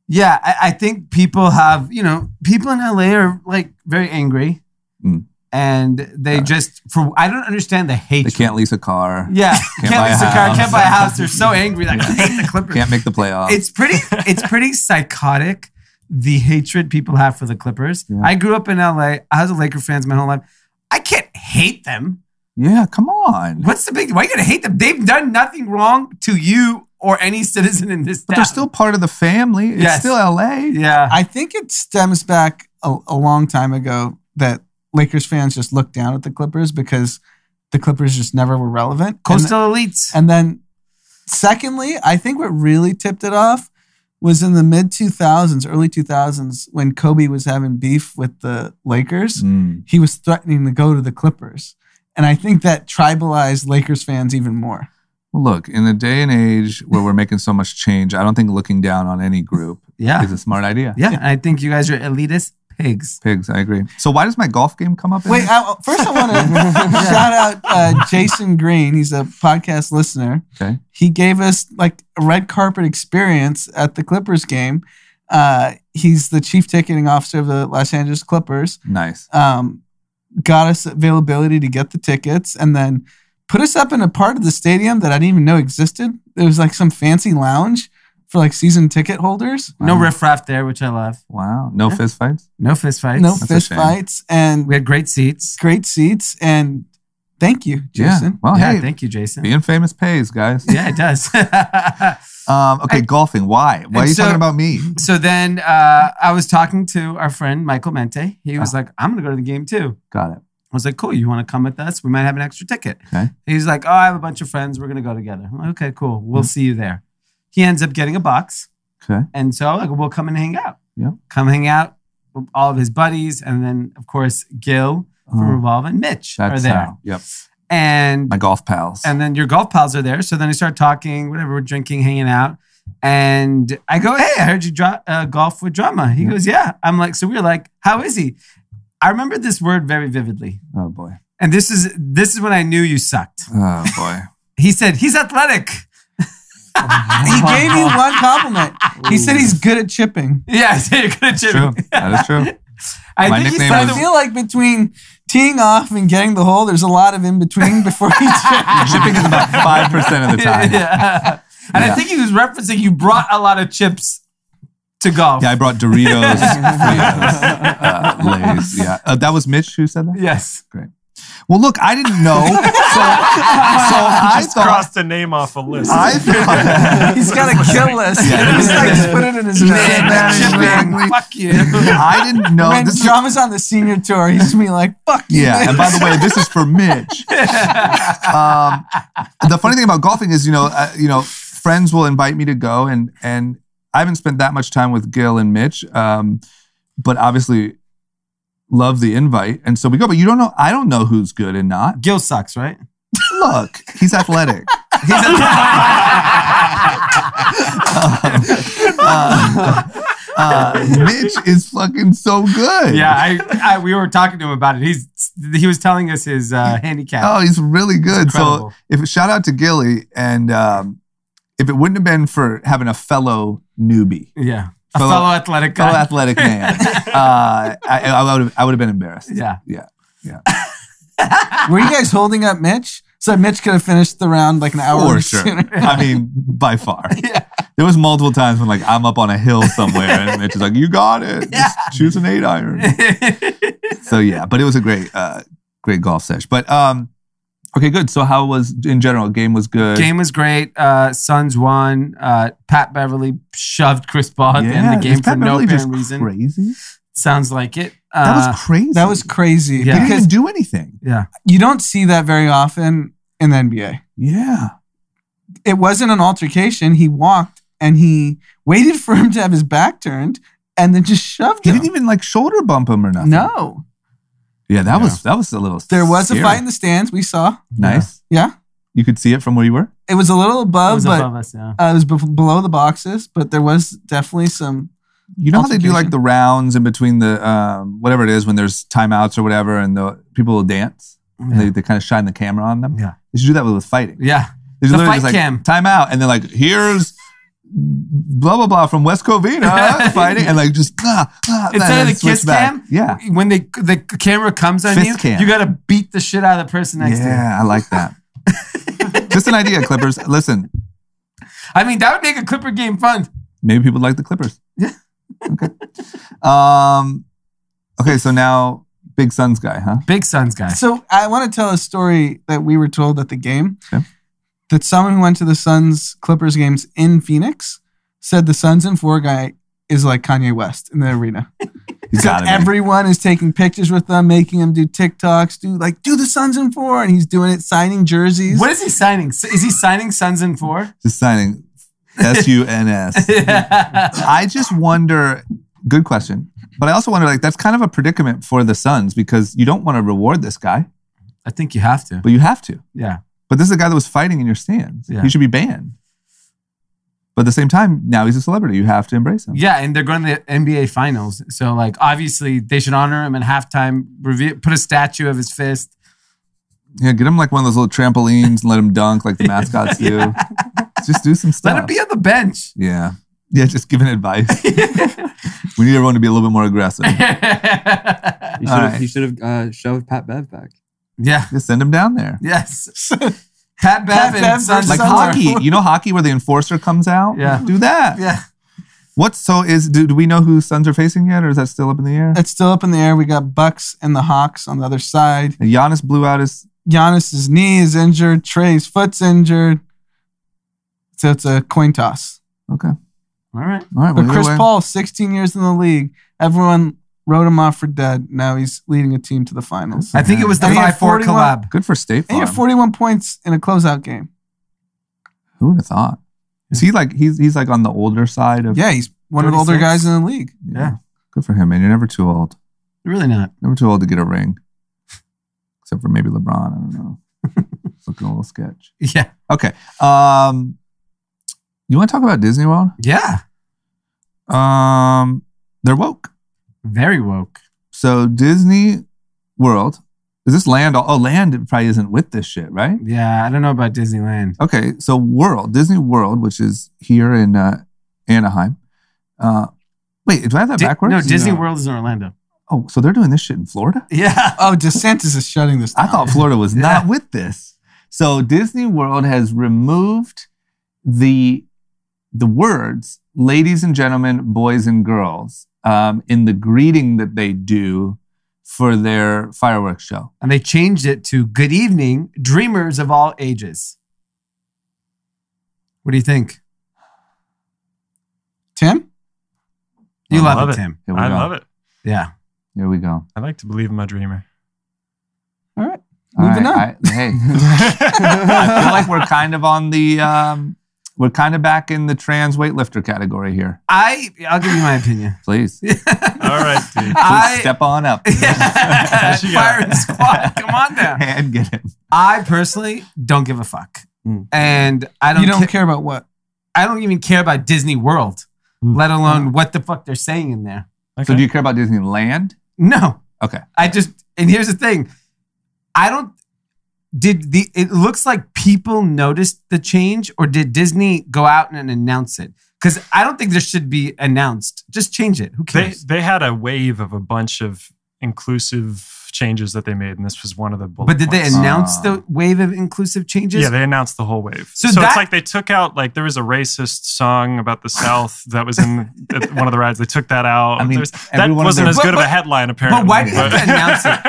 Yeah, I think people have, people in LA are like very angry and they I don't understand the hate. They can't lease a car. Yeah, can't lease a car, can't buy a house. They're so angry that they hate the Clippers. Can't make the playoffs. It's pretty psychotic, the hatred people have for the Clippers. Yeah. I grew up in LA. I was a Laker fan my whole life. I can't hate them. Yeah, come on. Why are you going to hate them? They've done nothing wrong to you or any citizen in this town. But they're still part of the family. It's still LA. Yeah. I think it stems back a long time ago that Lakers fans just looked down at the Clippers because the Clippers just never were relevant. Coastal elites. And then Secondly, I think what really tipped it off was in the mid 2000s, early 2000s, when Kobe was having beef with the Lakers. He was threatening to go to the Clippers. And I think that tribalized Lakers fans even more. Well, look, in the day and age where we're making so much change, I don't think looking down on any group is a smart idea. Yeah, I think you guys are elitist pigs. Pigs, I agree. So why does my golf game come up? Wait, first I want to shout out Jason Green. He's a podcast listener. Okay. He gave us like a red carpet experience at the Clippers game. He's the chief ticketing officer of the Los Angeles Clippers. Nice. Got us availability to get the tickets and then put us up in a part of the stadium that I didn't even know existed. There was like some fancy lounge for like season ticket holders. Wow. No riffraff there, which I love. Wow. No fist fights? No fist fights. No fist fights. And we had great seats. And thank you, Jason. Well, hey, thank you, Jason. Being famous pays, guys. Yeah, it does. Golfing. Why? Why are you talking about me? So then I was talking to our friend Michael Mente. He was like, I'm going to go to the game too. Got it. I was like, cool. You want to come with us? We might have an extra ticket. Okay. He's like, I have a bunch of friends. We're going to go together. I'm like, okay, cool. We'll see you there. He ends up getting a box. Okay. And so like, we'll come and hang out. Yeah. Come hang out with all of his buddies. And then, of course, Gil from Revolve and Mitch are there. Yep. And my golf pals. And then your golf pals are there. So then I start talking, whatever, we're drinking, hanging out. And I go, hey, I heard you golf with Drama. He goes, yeah. I'm like, so we were like, how is he? I remember this word very vividly. Oh, boy. And this is when I knew you sucked. Oh, boy. He said, he's athletic. He gave you one compliment. He said he's good at chipping. Yeah, I said you're good at chipping. True. That is true. I feel like between teeing off and getting the hole, there's a lot of in between before he chips. Chipping is about 5% of the time. Yeah. And I think he was referencing you brought a lot of chips to golf. Yeah, I brought Doritos, Lay's. Yeah, that was Mitch who said that. Yes, great. Well, look, I didn't know, so I just crossed a name off a list. I thought he's got a kill list. Yeah, he's like put it in his name. Fuck you. I didn't know. When Drama's on the senior tour, he's just be like, "Fuck you." Yeah, and by the way, this is for Mitch. The funny thing about golfing is, friends will invite me to go, and I haven't spent that much time with Gil and Mitch, but obviously love the invite. And so we go, but you don't know, I don't know who's good and not. Gil sucks, right? Look, he's athletic. Mitch is fucking so good. Yeah, we were talking to him about it. He was telling us his handicap. Oh, he's really good. So shout out to Gilly, and if it wouldn't have been for having a fellow newbie. Yeah. A fellow athletic guy. Fellow athletic man. I would have been embarrassed. Yeah. Were you guys holding up Mitch? So Mitch could have finished the round like an hour sooner. I mean, by far. Yeah. There was multiple times when like I'm up on a hill somewhere and Mitch is like, you got it. Just choose an 8-iron. So yeah, but it was a great golf sesh. But okay, good. So how was, in general, game was good? Game was great. Suns won. Pat Beverly shoved Chris Paul at the end of the game for no apparent reason. Crazy? Sounds like it. That was crazy. That was crazy. Yeah. He didn't even do anything. Yeah. You don't see that very often in the NBA. Yeah. It wasn't an altercation. He walked and he waited for him to have his back turned and then just shoved him. He didn't even like shoulder bump him or nothing. No. Yeah, that was a little There was scary. a fight in the stands. We saw. Nice. Yeah. You could see it from where you were? It was a little above, it was above us, yeah. It was below the boxes, but there was definitely some. You know how they do like the rounds in between the whatever it is when there's timeouts or whatever, and the people will dance. Yeah. And they kind of shine the camera on them. Yeah, they should do that with fighting. Yeah, they should the fight just cam timeout, and then like here's blah blah blah from West Covina fighting, and like just instead of the kiss cam. Yeah, when the camera comes on you, you got to beat the shit out of the person next to you. Yeah, I like that. Just an idea, Clippers. Listen, I mean that would make a Clipper game fun. Maybe people like the Clippers. Yeah. Okay. Okay, so now big Suns guy, huh? Big Suns guy. So I want to tell a story that we were told at the game. Okay. That someone who went to the Suns Clippers games in Phoenix said the Suns and 4 guy is like Kanye West in the arena. Everyone is taking pictures with them, making them do TikToks, do the Suns in 4, and he's doing it, signing jerseys. What is he signing? Is he signing Suns in 4? Just signing SUNS. I just wonder. Good question, but I also wonder, like, that's kind of a predicament for the Suns because you don't want to reward this guy. I think you have to, but you have to. Yeah. But this is a guy that was fighting in your stands. Yeah. He should be banned. But at the same time, now he's a celebrity. You have to embrace him. Yeah, and they're going to the NBA Finals. So, like, obviously, they should honor him at halftime, put a statue of his fist. Yeah, get him, like, one of those little trampolines and let him dunk like the mascots do. Just do some stuff. Let him be on the bench. Yeah. Yeah, just giving advice. We need everyone to be a little bit more aggressive. He should have shoved Pat Bev back. Yeah. Just send him down there. Yes. Pat Bev and Suns. Like hockey. You know hockey where the enforcer comes out? Yeah. Do that. Yeah. Do we know who Suns are facing yet, or is that still up in the air? It's still up in the air. We got Bucks and the Hawks on the other side. And Giannis blew out Giannis's knee is injured. Trey's foot's injured. So it's a coin toss. Okay. All right. But Chris Paul, 16 years in the league. Everyone wrote him off for dead. Now he's leading a team to the finals. I think it was the 5-4 collab. Good for State Farm. And he had 41 points in a closeout game. Who would have thought? Is he like he's like on the older side of? Yeah, he's one 36? Of the older guys in the league. Yeah. Good for him, man. You're never too old. You're really not. Never too old to get a ring. Except for maybe LeBron. I don't know. It's looking a little sketch. Yeah. Okay. You want to talk about Disney World? Yeah. They're woke. Very woke. So Disney World, is this Land? Oh, Land probably isn't with this shit, right? Yeah, I don't know about Disneyland. Okay, so Disney World, which is here in Anaheim. Wait, do I have that backwards? No, Disney World is in Orlando. Oh, so they're doing this shit in Florida? Yeah. Oh, DeSantis is shutting this down. I thought Florida was not with this. So Disney World has removed the words, ladies and gentlemen, boys and girls, in the greeting that they do for their fireworks show. And they changed it to good evening, dreamers of all ages. What do you think? Tim? You love it, Tim. I love it. Yeah. Here we go. I like to believe in my dreamer. All right. Moving on. Hey. I feel like we're kind of on the... we're kind of back in the trans weightlifter category here. I'll give you my opinion. Please. All right, dude. Please step on up. Firing squad. Come on down. And get him. I personally don't give a fuck. And I don't. You don't care about what? I don't even care about Disney World, let alone what the fuck they're saying in there. Okay. So do you care about Disneyland? No. Okay. And here's the thing. It looks like people noticed the change, or did Disney go out and announce it? Because I don't think there should be announced. Just change it. Who cares? They had a wave of a bunch of inclusive changes that they made, and this was one of the bullet But did points. they announce the wave of inclusive changes? Yeah, they announced the whole wave. So it's like they took out, like, there was a racist song about the South that was in one of the rides. They took that out. I mean, that wasn't as good of a headline, apparently. But why do you have to announce it?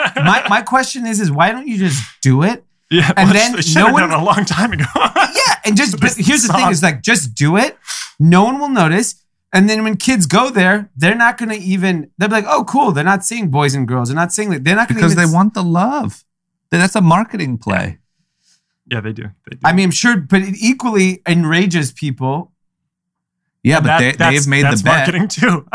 My question is why don't you just do it? Yeah, and then they should have done it a long time ago. Yeah, and here's the thing: is like just do it. No one will notice, and then when kids go there, they're not going to even. They'll be like, "Oh, cool." They're not seeing boys and girls. They're not seeing that. They're not going to because they want the love. That's a marketing play. Yeah, they do. I mean, I'm sure, but it equally enrages people. Yeah, but they've made the bet. That's marketing too.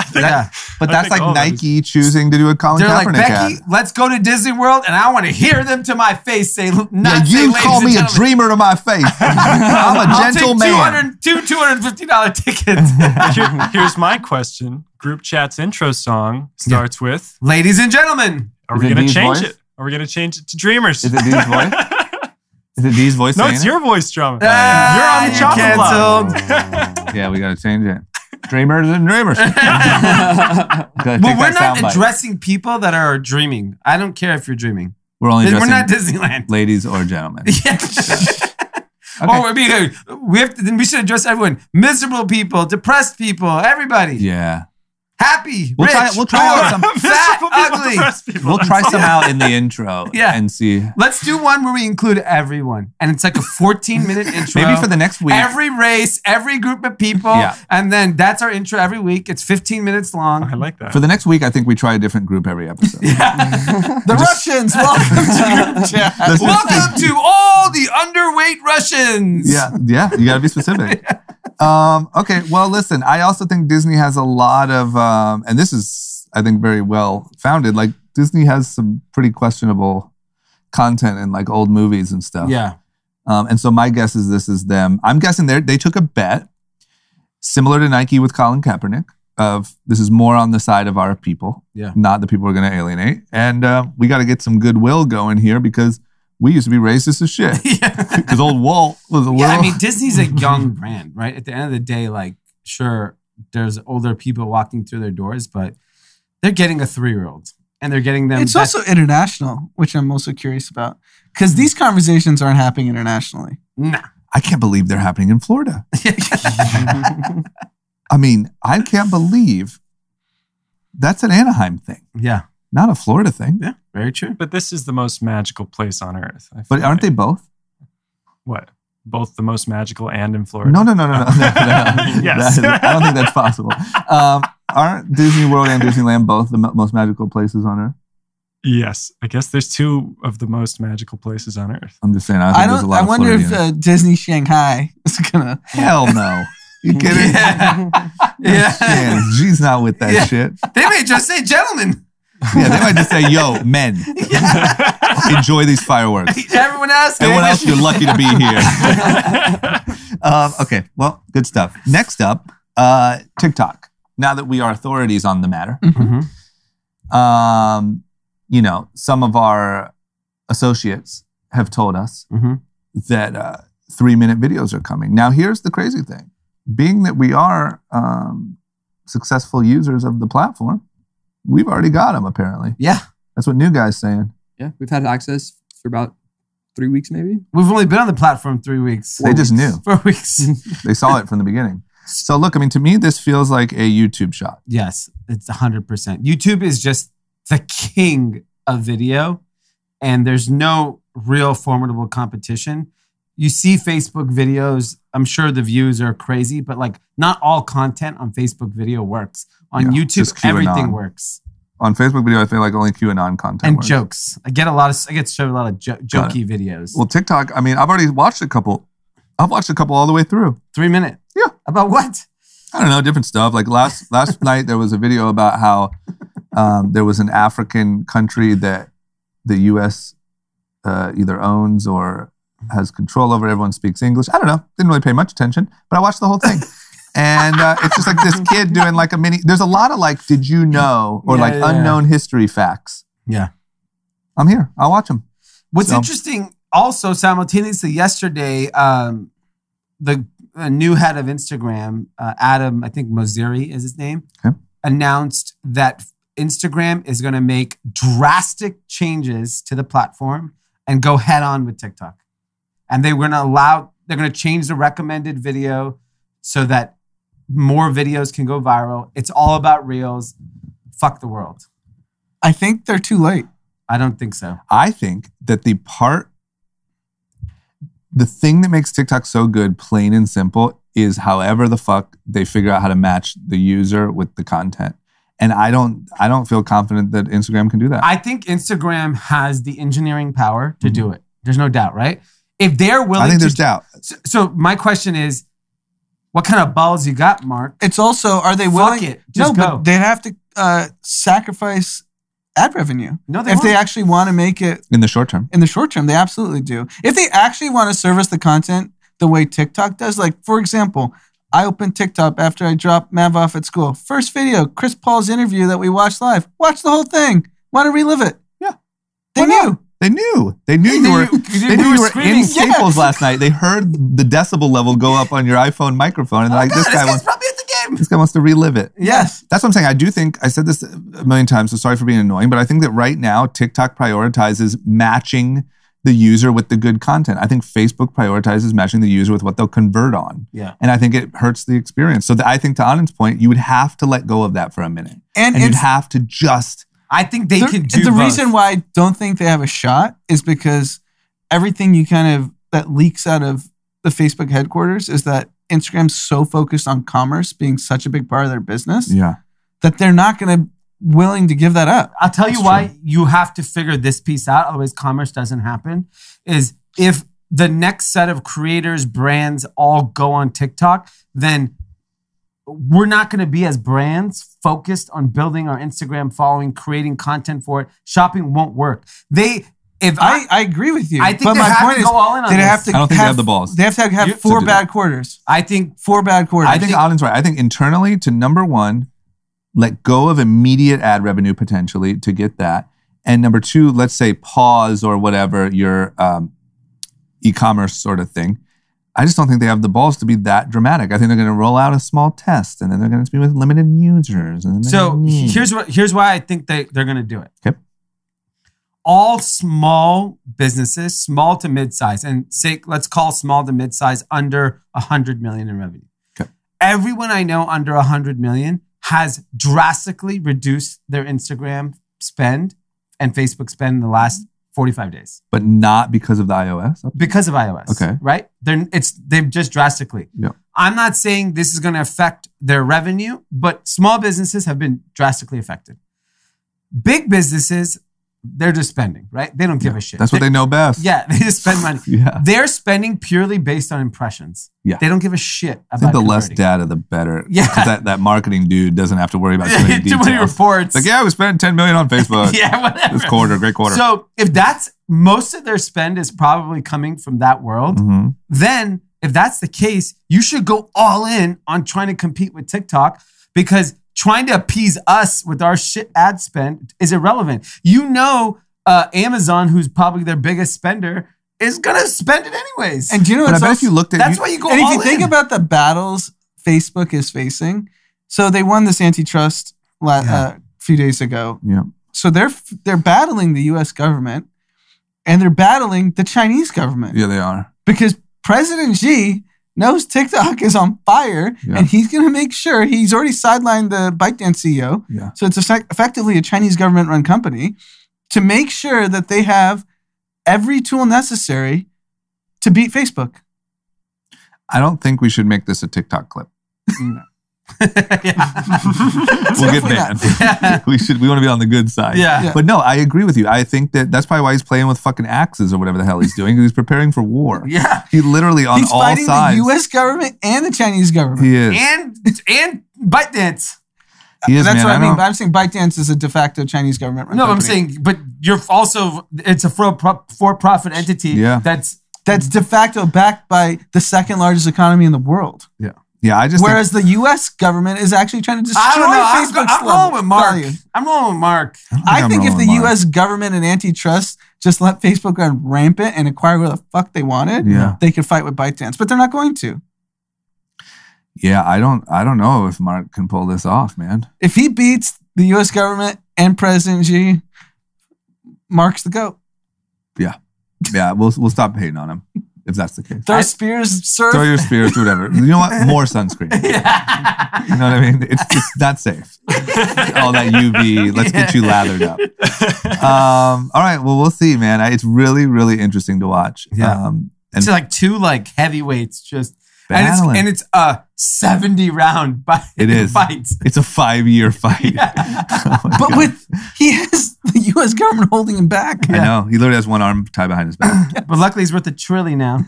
But that's like Nike choosing to do a Colin Kaepernick like, Becky, let's go to Disney World, and I want to hear them to my face say, you call me a dreamer to my face. I'm a gentle man. $250 tickets. Here's my question. Group Chat's intro song starts with, ladies and gentlemen. Are we going to change it? Are we going to change it to Dreamers? Is it Dee's voice? Is it Dee's voice? No, it's your voice, Drummond. You're on the chocolate block. Yeah, we got to change it. Dreamers and dreamers. Well, we're not addressing people that are dreaming. I don't care if you're dreaming. We're not Disneyland. Ladies or gentlemen. Yeah. Okay. We should address everyone. Miserable people, depressed people, everybody. Yeah. Happy, we'll rich, try out some fat, ugly. We'll try some out in the intro and see. Let's do one where we include everyone. And it's like a 14-minute intro. Maybe for the next week. Every race, every group of people. Yeah. And then that's our intro every week. It's 15 minutes long. I like that. For the next week, I think we try a different group every episode. The Russians, welcome to group chat. Welcome to all the underweight Russians. Yeah. You got to be specific. Okay, well, listen, I also think Disney has a lot of, and this is, I think, very well founded. Like, Disney has some pretty questionable content in like old movies and stuff. Yeah. And so my guess is this is them. I'm guessing they took a bet, similar to Nike with Colin Kaepernick, of this is more on the side of our people, not the people we're going to alienate. And we got to get some goodwill going here because we used to be racist as shit. Because old Walt was a little... Yeah, I mean, Disney's a young brand, right? At the end of the day, like, sure, there's older people walking through their doors, but they're getting a 3-year-old. And they're getting them... It's also international, which I'm also curious about. Because these conversations aren't happening internationally. Nah. I can't believe they're happening in Florida. I mean, I can't believe that's an Anaheim thing. Yeah. Not a Florida thing. Yeah, very true. But this is the most magical place on earth. But aren't they both? What? Both the most magical and in Florida? No. Yes. I don't think that's possible. Aren't Disney World and Disneyland both the most magical places on earth? Yes. I guess there's 2 of the most magical places on earth. I'm just saying, I think there's a lot of wonder if Disney Shanghai is going to... Hell no. You kidding? Yeah. She's not with that shit. They may just say, gentlemen. Yeah, they might just say, yo, men, enjoy these fireworks. Everyone else, you're lucky to be here. Okay, well, good stuff. Next up, TikTok. Now that we are authorities on the matter, some of our associates have told us that 3-minute videos are coming. Now, here's the crazy thing. Being that we are successful users of the platform, we've already got them, apparently. Yeah. That's what New Guy's saying. Yeah, we've had access for about 3 weeks, maybe. We've only been on the platform 3 weeks. They just knew. 4 weeks. They saw it from the beginning. So look, I mean, to me, this feels like a YouTube shot. Yes, it's 100%. YouTube is just the king of video, and there's no real formidable competition. You see Facebook videos, I'm sure the views are crazy, but like not all content on Facebook video works. On YouTube, everything works. On Facebook video, I feel like only QAnon content and works. Jokes. I get shown a lot of jokey videos. Well, TikTok, I mean, I've already watched a couple. I've watched a couple all the way through. 3 minute. Yeah. About what? I don't know, different stuff. Like last night, there was a video about how there was an African country that the U.S. Either owns or has control over. Everyone speaks English. I don't know. Didn't really pay much attention, but I watched the whole thing. And it's just like this kid doing like a mini. There's a lot of like, did you know? Or unknown history facts. Yeah. I'm here. I'll watch them. What's interesting also simultaneously yesterday, the new head of Instagram, Adam, I think Mosseri is his name, announced that Instagram is going to make drastic changes to the platform and go head on with TikTok. And they're going to change the recommended video so that more videos can go viral. It's all about Reels. Fuck the world. I think they're too late. I don't think so. I think that the thing that makes TikTok so good, plain and simple, is however the fuck they figure out how to match the user with the content. And I don't feel confident that Instagram can do that. I think Instagram has the engineering power to do it. There's no doubt, right? If they're willing to... I think there's doubt. So my question is, what kind of balls you got, Mark? It's also, are they willing... Fuck it. Just go. But they'd have to sacrifice ad revenue. No, if they actually want to make it... In the short term. In the short term, they absolutely do. If they actually want to service the content the way TikTok does, like, for example, I opened TikTok after I dropped Mav off at school. First video, Chris Paul's interview that we watched live. Watch the whole thing. Want to relive it. Yeah. They knew. They knew you were in Staples last night. They heard the decibel level go up on your iPhone microphone, and they're like, this guy's probably at the game. This guy wants to relive it. Yes. That's what I'm saying. I do think, I said this a million times, so sorry for being annoying, but I think that right now TikTok prioritizes matching the user with the good content. I think Facebook prioritizes matching the user with what they'll convert on. Yeah. And I think it hurts the experience. So I think to Anand's point, you would have to let go of that for a minute. And you'd have to just... I think they can do the both. reason why I don't think they have a shot is because everything you that leaks out of the Facebook headquarters is that Instagram's so focused on commerce being such a big part of their business that they're not going to willing to give that up. I'll tell you why you have to figure this piece out, otherwise commerce doesn't happen, is if the next set of creators, brands all go on TikTok, then we're not going to be as brands focused on building our Instagram following, creating content for it. Shopping won't work. I agree with you. I think they have to go all in on this. I don't think they have the balls. They have to have 4 bad quarters. I think 4 bad quarters. I think Anand's right. I think internally to number 1, let go of immediate ad revenue potentially to get that. And number 2, let's say pause or whatever your e-commerce sort of thing. I just don't think they have the balls to be that dramatic. I think they're going to roll out a small test, and then they're going to be with limited users. And so here's why I think they're going to do it. Okay. All small businesses, small to mid-size, and let's call small to mid-size under 100 million in revenue. Okay. Everyone I know under 100 million has drastically reduced their Instagram spend and Facebook spend in the last 45 days. But not because of the iOS? Because of iOS. Okay. Right? They've just drastically. Yeah. I'm not saying this is going to affect their revenue, but small businesses have been drastically affected. Big businesses, they're just spending, right? They don't give a shit. That's what they know best. Yeah, they just spend money. Yeah. They're spending purely based on impressions. Yeah. They don't give a shit about I think the converting. less data, the better. Yeah. Because that marketing dude doesn't have to worry about too many details. Too many reports. It's like, we spent 10 million on Facebook. Yeah, whatever. This quarter, great quarter. So if most of their spend is probably coming from that world, then if that's the case, you should go all in on trying to compete with TikTok, because trying to appease us with our shit ad spend is irrelevant. Amazon, who's probably their biggest spender, is going to spend it anyways. And do you know what? If you looked at that's why you go all in. And if you think about the battles Facebook is facing, so they won this antitrust a few days ago. Yeah. So they're battling the U.S. government, and they're battling the Chinese government. Yeah, they are. Because President Xi knows TikTok is on fire, and he's going to make sure he's already sidelined the ByteDance CEO. Yeah. So it's effectively a Chinese government-run company to make sure that they have every tool necessary to beat Facebook. I don't think we should make this a TikTok clip. No. We'll get banned. We want to be on the good side. Yeah. But no, I agree with you. I think that's probably why he's playing with fucking axes or whatever the hell he's doing. He's preparing for war. Yeah. He literally on he's all sides. He's fighting the U.S. government and the Chinese government. He is. And ByteDance. He is, that's man, what I mean. But I'm saying ByteDance is a de facto Chinese government. No, I'm saying, but you're also, it's a for-profit entity. Yeah. That's de facto backed by the second largest economy in the world. Yeah. Yeah, Whereas the U.S. government is actually trying to destroy Facebook's I'm rolling with Mark. value. I'm rolling with Mark. I think if the U.S. government and antitrust just let Facebook run rampant and acquire what the fuck they wanted, they could fight with ByteDance, but they're not going to. Yeah, I don't know if Mark can pull this off, man. If he beats the U.S. government and President Xi, Mark's the GOAT. Yeah. Yeah, we'll stop hating on him if that's the case. Throw spears, surf. Throw your spears, whatever. You know what? More sunscreen. Yeah. You know what I mean? It's not safe. All that UV. Let's get you lathered up. All right. Well, we'll see, man. It's really, really interesting to watch. Yeah. It's like two heavyweights just. Battling. And it's a 70-round fight. It is. It's a 5-year fight. Yeah. Oh he has the U.S. government holding him back. I know. He literally has one arm tied behind his back. But luckily he's worth $1 trillion now.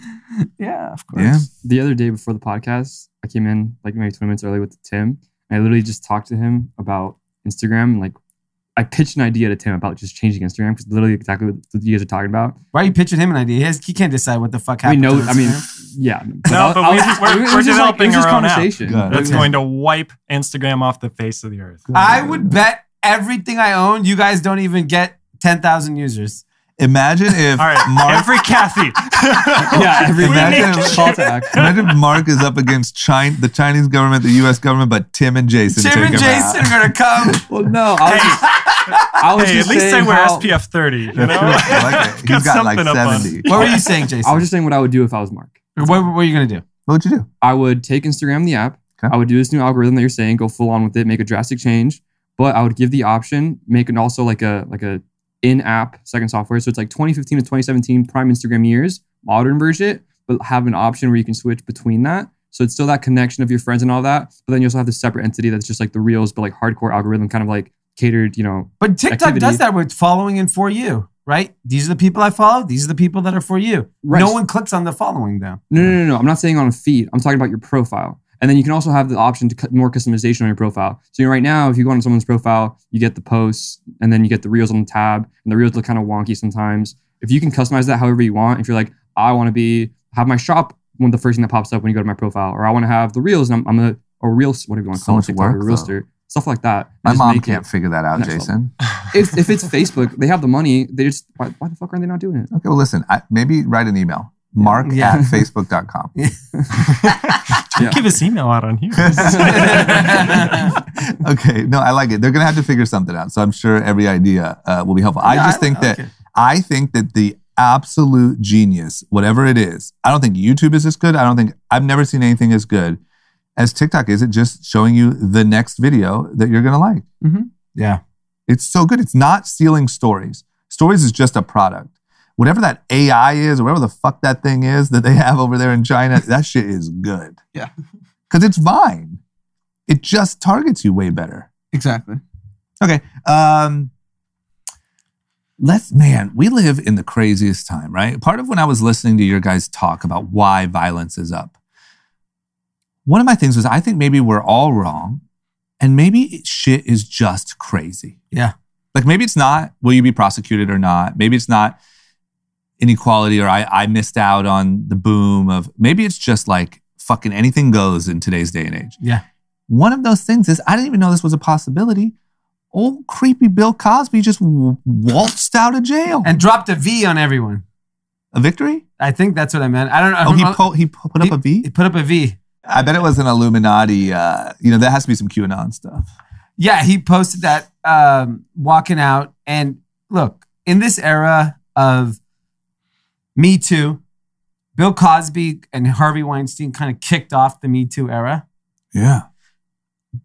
Yeah, of course. Yeah. The other day before the podcast, I came in maybe 20 minutes early with Tim. And I literally just talked to him about Instagram. And I pitched an idea to Tim about just changing Instagram, because literally exactly what you guys are talking about. Why are you pitching him an idea? He can't decide what the fuck happened. Yeah. We're developing our own conversation that's going to wipe Instagram off the face of the earth. I would bet everything I own, you guys don't even get 10,000 users. Imagine if Mark... Every Kathy. Imagine if Mark is up against the Chinese government, the U.S. government, but Tim and Jason are going to come. Well, no. I was just at least they wear SPF 30. You know? I like it. He's got like 70. What were you saying, Jason? I was just saying what I would do if I was Mark. What were you going to do? What would you do? I would take Instagram, the app. Okay. I would do this new algorithm that you're saying, go full on with it, make a drastic change. But I would give the option, make it also like a in-app second software. So it's like 2015 to 2017 prime Instagram years, modern version it, but have an option where you can switch between that. So it's still that connection of your friends and all that. But then you also have this separate entity that's just like the Reels, but like hardcore algorithm, kind of like catered, But TikTok does that with following and for you, right? These are the people I follow. These are the people that are for you. Right. No one clicks on the following though. No. I'm not saying on a feed. I'm talking about your profile. And then you can also have the option to cut more customization on your profile. So right now, if you go on someone's profile, you get the posts, and then you get the Reels on the tab, and the Reels look kind of wonky sometimes. If you can customize that however you want, if you're like, I want to have my shop one of the first thing that pops up when you go to my profile, or I want to have the Reels, and I'm a Reel, whatever you want to call it, TikTok, or Reelster, stuff like that. My mom can't figure that out, Jason. If it's Facebook, they have the money. They just why the fuck are they not doing it? Okay, well listen, maybe write an email. Mark@facebook.com. Give us email out on here. Okay, no, I like it. They're gonna have to figure something out. So I'm sure every idea will be helpful. I think that the absolute genius, whatever it is, I don't think YouTube is as good. I've never seen anything as good as TikTok is. It just showing you the next video that you're gonna like. Mm-hmm. Yeah, it's so good. It's not stealing stories. Stories is just a product. Whatever that AI is, or whatever the fuck that thing is that they have over there in China, that shit is good. Yeah. Because it's Vine. It just targets you way better. Exactly. Okay. We live in the craziest time, right? Part of when I was listening to your guys talk about why violence is up, one of my things was I think maybe we're all wrong, and maybe shit is just crazy. Yeah. Like maybe it's not, will you be prosecuted or not? Maybe it's not inequality, or I missed out on the boom of, maybe it's just like fucking anything goes in today's day and age. Yeah. One of those things is, I didn't even know this was a possibility. Old creepy Bill Cosby just waltzed out of jail. And dropped a V on everyone. A victory? I think that's what I meant. I don't know. Oh, he put up a V? He put up a V. I bet it was an Illuminati, there has to be some QAnon stuff. Yeah, he posted that walking out. And look, in this era of Me Too, Bill Cosby and Harvey Weinstein kind of kicked off the Me Too era. Yeah.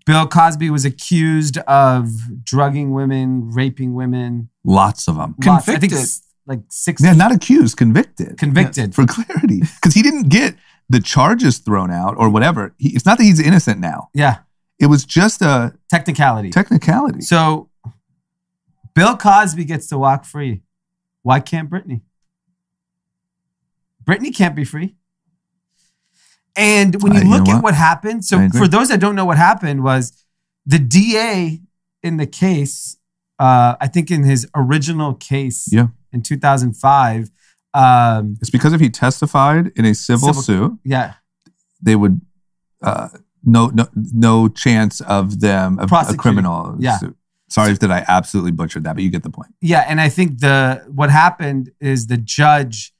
Bill Cosby was accused of drugging women, raping women. Lots of them. Convicted. I think like 60. Yeah, not accused, convicted. Convicted. Yes. For clarity. Because he didn't get the charges thrown out or whatever. It's not that he's innocent now. Yeah. It was just a... Technicality. So, Bill Cosby gets to walk free. Why can't Britney? Britney can't be free. And when you look at what happened, so for those that don't know what happened was the DA in the case, I think in his original case in 2005. It's because if he testified in a civil suit, they would, no chance of them, of a criminal suit. Sorry that I absolutely butchered that, but you get the point. Yeah, and I think what happened is the judge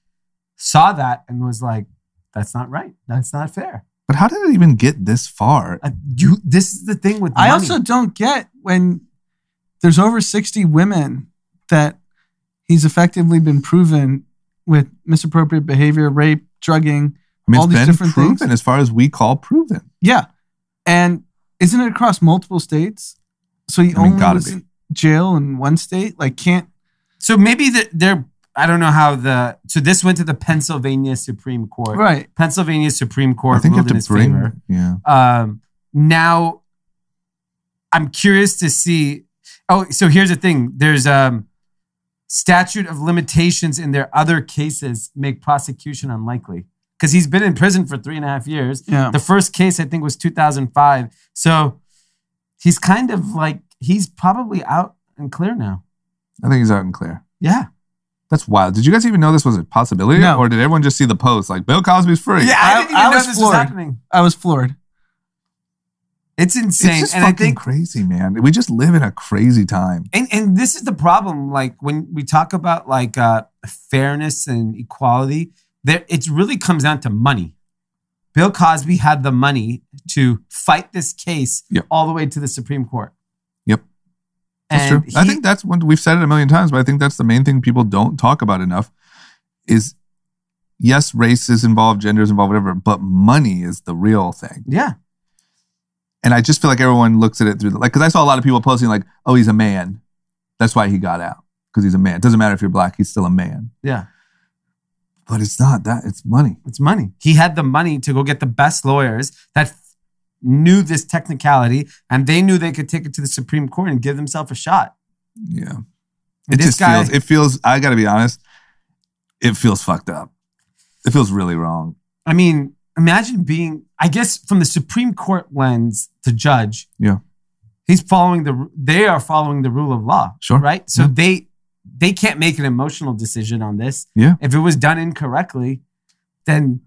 saw that and was like, that's not right. That's not fair. But how did it even get this far? This is the thing with money. I also don't get when there's over 60 women that he's effectively been proven with misappropriate behavior, rape, drugging, all these different things. As far as we call proven. Yeah. And isn't it across multiple states? So he only was in jail in one state? So maybe they're... I don't know how so this went to the Pennsylvania Supreme Court. Right. Pennsylvania Supreme Court I think ruled in his favor. Yeah. Now, I'm curious to see. Oh, so here's the thing. There's statute of limitations in their other cases make prosecution unlikely. Because he's been in prison for 3.5 years. Yeah. The first case, I think, was 2005. So he's kind of like, he's probably out and clear now. I think he's out and clear. Yeah. That's wild. Did you guys even know this was a possibility? No. Or did everyone just see the post like Bill Cosby's free? Yeah, I didn't even know this was happening. I was floored. It's insane. It's just fucking crazy, man. We just live in a crazy time. And this is the problem. Like when we talk about like fairness and equality, it really comes down to money. Bill Cosby had the money to fight this case all the way to the Supreme Court. Yep. That's true. I think that's when we've said it a million times, but I think that's the main thing people don't talk about enough is, yes, race is involved, gender is involved, whatever, but money is the real thing. Yeah. And I just feel like everyone looks at it through because I saw a lot of people posting like, oh, he's a man. That's why he got out. Because he's a man. It doesn't matter if you're black, he's still a man. Yeah. But it's not that. It's money. It's money. He had the money to go get the best lawyers that knew this technicality, and they knew they could take it to the Supreme Court and give themselves a shot. Yeah. It feels, I got to be honest, it feels fucked up. It feels really wrong. I mean, imagine being, I guess, from the Supreme Court lens, the judge. Yeah. They are following the rule of law. Sure. Right? So they can't make an emotional decision on this. Yeah. If it was done incorrectly, then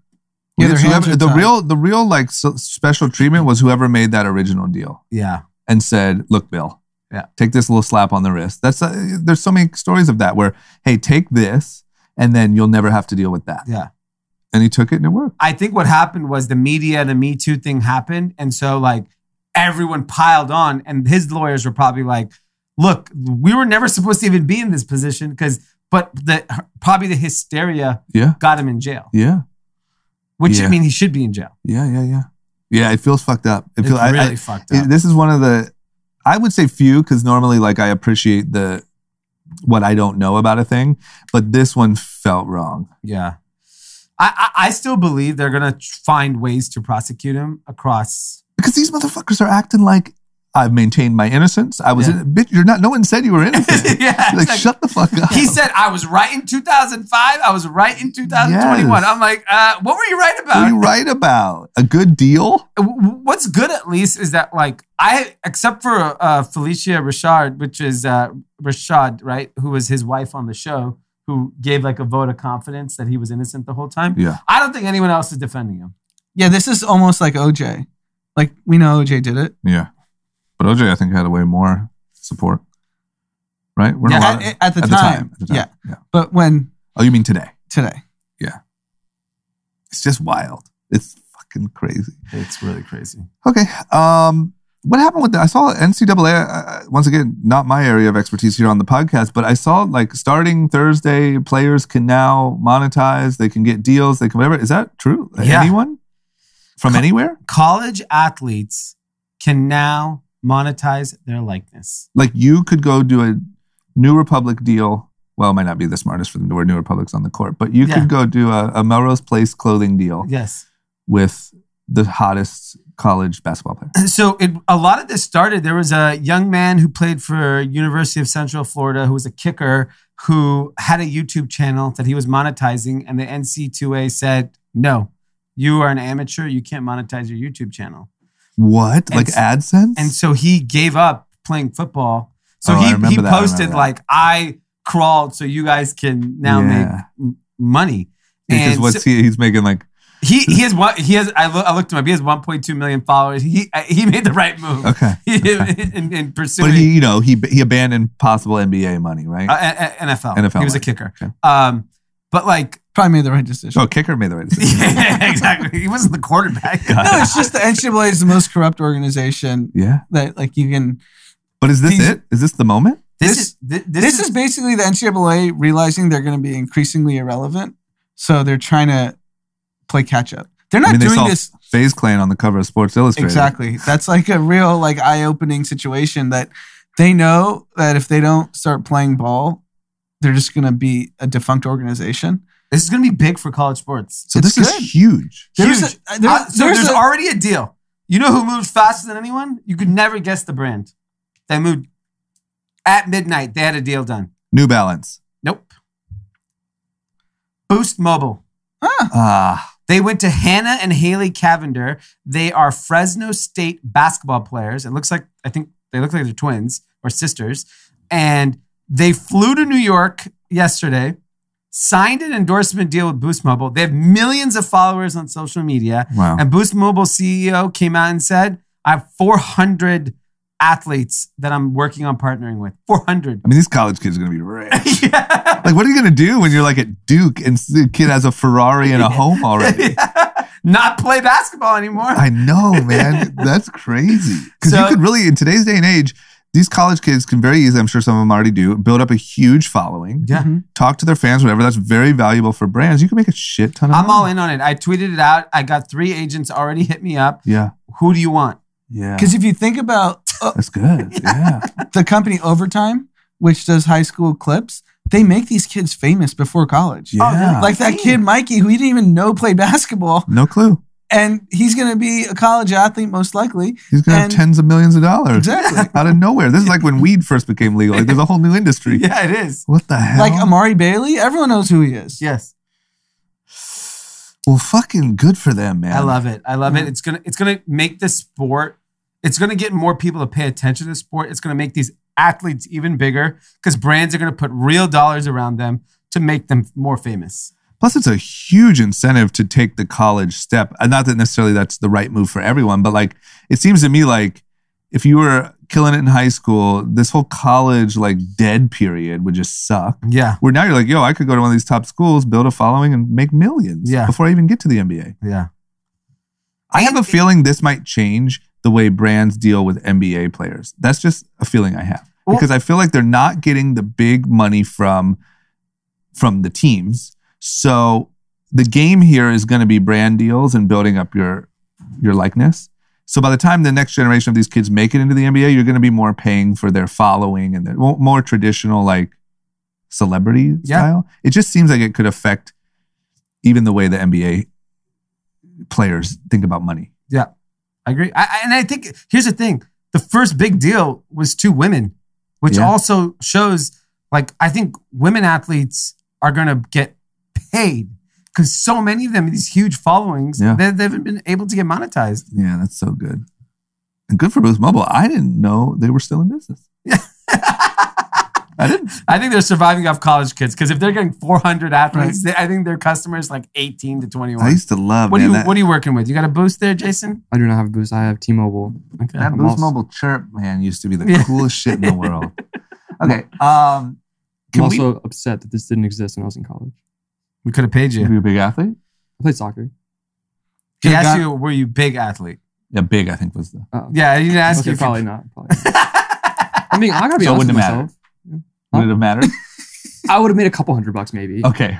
the real like special treatment was whoever made that original deal. Yeah. And said, look, Bill, take this little slap on the wrist. That's there's so many stories of that where, hey, take this and then you'll never have to deal with that. Yeah. And he took it and it worked. I think what happened was the Me Too thing happened. And so like everyone piled on and his lawyers were probably like, look, we were never supposed to even be in this position but probably the hysteria got him in jail. Yeah. Which, I mean, he should be in jail. Yeah, it feels fucked up. It's really fucked up. This is one of the, I would say few, because normally like I appreciate what I don't know about a thing, but this one felt wrong. Yeah. I still believe they're going to find ways to prosecute him across. Because these motherfuckers are acting like I've maintained my innocence. I was bitch. You're not. No one said you were innocent. Like shut the fuck up. He said I was right in 2005. I was right in 2021. Yes. I'm like, what were you right about? What were you right about? A good deal. What's good at least is that like except for Felicia Rashad, which is Rashad, right, who was his wife on the show, who gave like a vote of confidence that he was innocent the whole time. Yeah. I don't think anyone else is defending him. Yeah, this is almost like OJ. Like we know OJ did it. Yeah. But OJ, I think, had way more support, right? We're not at the time. Yeah. But when? Oh, you mean today? Today. Yeah. It's just wild. It's fucking crazy. It's really crazy. Okay. What happened with that? I saw NCAA, once again, not my area of expertise here on the podcast, but I saw like starting Thursday, players can now monetize. They can get deals. They can whatever. Is that true? Yeah. Anyone? From anywhere? College athletes can now monetize their likeness. Like you could go do a New Republic deal. Well, it might not be the smartest for them to wear New Republics on the court, but you could go do a Melrose Place clothing deal. Yes. With the hottest college basketball player. So a lot of this started, there was a young man who played for University of Central Florida who was a kicker who had a YouTube channel that he was monetizing, and the NC2A said, no, you are an amateur. You can't monetize your YouTube channel. What? Like AdSense? And so he gave up playing football. So he posted like, I crawled so you guys can now make money. Because he's making like... I looked him up. He has 1.2 million followers. He made the right move. Okay. In pursuing... But he abandoned possible NBA money, right? NFL. He was a kicker. Okay. But like... Probably made the right decision. Oh, kicker made the right decision. Yeah, exactly. He wasn't the quarterback. No, it's just the NCAA is the most corrupt organization. Yeah. That like you can... But is this it? Is this the moment? This is basically the NCAA realizing they're going to be increasingly irrelevant. So they're trying to play catch up. They're not doing this. FaZe Clan on the cover of Sports Illustrated. Exactly. That's like a real like eye-opening situation that they know that if they don't start playing ball, they're just going to be a defunct organization. This is going to be big for college sports. So this is huge. There's already a deal. You know who moves faster than anyone? You could never guess the brand. They moved at midnight. They had a deal done. New Balance. Nope. Boost Mobile. They went to Hannah and Haley Cavender. They are Fresno State basketball players. It looks like, I think they look like they're twins or sisters. And they flew to New York yesterday, signed an endorsement deal with Boost Mobile. They have millions of followers on social media. Wow. And Boost Mobile CEO came out and said, I have 400 athletes that I'm working on partnering with. 400. I mean, these college kids are going to be rich. Like, what are you going to do when you're like at Duke and the kid has a Ferrari and a home already? Not play basketball anymore. I know, man. That's crazy. Because you could really, in today's day and age, these college kids can very easily, I'm sure some of them already do, build up a huge following. Yeah. Talk to their fans, whatever. That's very valuable for brands. You can make a shit ton of money. I'm all in on it. I tweeted it out. I got 3 agents already hit me up. Yeah. Who do you want? Yeah. Because if you think about that's good. Yeah. The company Overtime, which does high school clips, they make these kids famous before college. Yeah. Like that kid Mikey, who you didn't even know played basketball. No clue. And he's going to be a college athlete, most likely. He's going to have tens of millions of dollars. Exactly. Out of nowhere. This is like when weed first became legal. Like, there's a whole new industry. Yeah, it is. What the hell? Like Amari Bailey, everyone knows who he is. Yes. Well, fucking good for them, man. I love it. I love it. It's gonna make the sport. It's gonna get more people to pay attention to the sport. It's gonna make these athletes even bigger because brands are gonna put real dollars around them to make them more famous. Plus, it's a huge incentive to take the college step. Not that necessarily that's the right move for everyone, but like it seems to me like if you were killing it in high school, this whole college like dead period would just suck. Yeah. Where now you're like, yo, I could go to one of these top schools, build a following, and make millions before I even get to the NBA. Yeah. I have a feeling this might change the way brands deal with NBA players. That's just a feeling I have. Because I feel like they're not getting the big money from the teams. So the game here is going to be brand deals and building up your likeness. So by the time the next generation of these kids make it into the NBA, you're going to be more paying for their following and their more traditional like celebrity style. It just seems like it could affect even the way the NBA players think about money. Yeah, I agree. And I think here's the thing. The first big deal was 2 women, which also shows like I think women athletes are going to get paid because so many of them, these huge followings, they haven't been able to get monetized. Yeah, that's so good. And good for Boost Mobile. I didn't know they were still in business. I didn't. I think they're surviving off college kids because if they're getting 400 athletes, I think their customers like 18 to 21. I used to love What are you working with? You got a Boost there, Jason? I do not have a Boost. I have T-Mobile. Okay. That Boost Mobile chirp, man, used to be the coolest shit in the world. Okay. I'm also upset that this didn't exist when I was in college. We could have paid you. Were you a big athlete? I played soccer. He asked you, were you a big athlete? Yeah, big, I think was the... Yeah, he didn't ask you. Probably not. I mean, I gotta be honest with myself. Would it have mattered? I would have made a couple $100 maybe. Okay.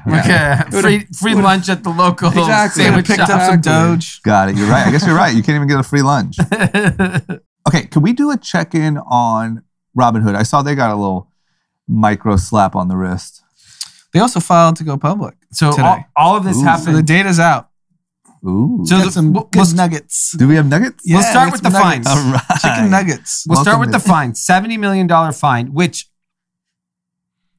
Free lunch at the local sandwich picked shop. up some Doge. Got it. You're right. I guess you're right. You can't even get a free lunch. Okay, can we do a check-in on Robinhood? I saw they got a little micro slap on the wrist. They also filed to go public. So today. All of this happened. So the data's out. Ooh. So some good nuggets. Do we have nuggets? We'll start with the fines. All right. Chicken nuggets. We'll start with the fine. $70 million fine, which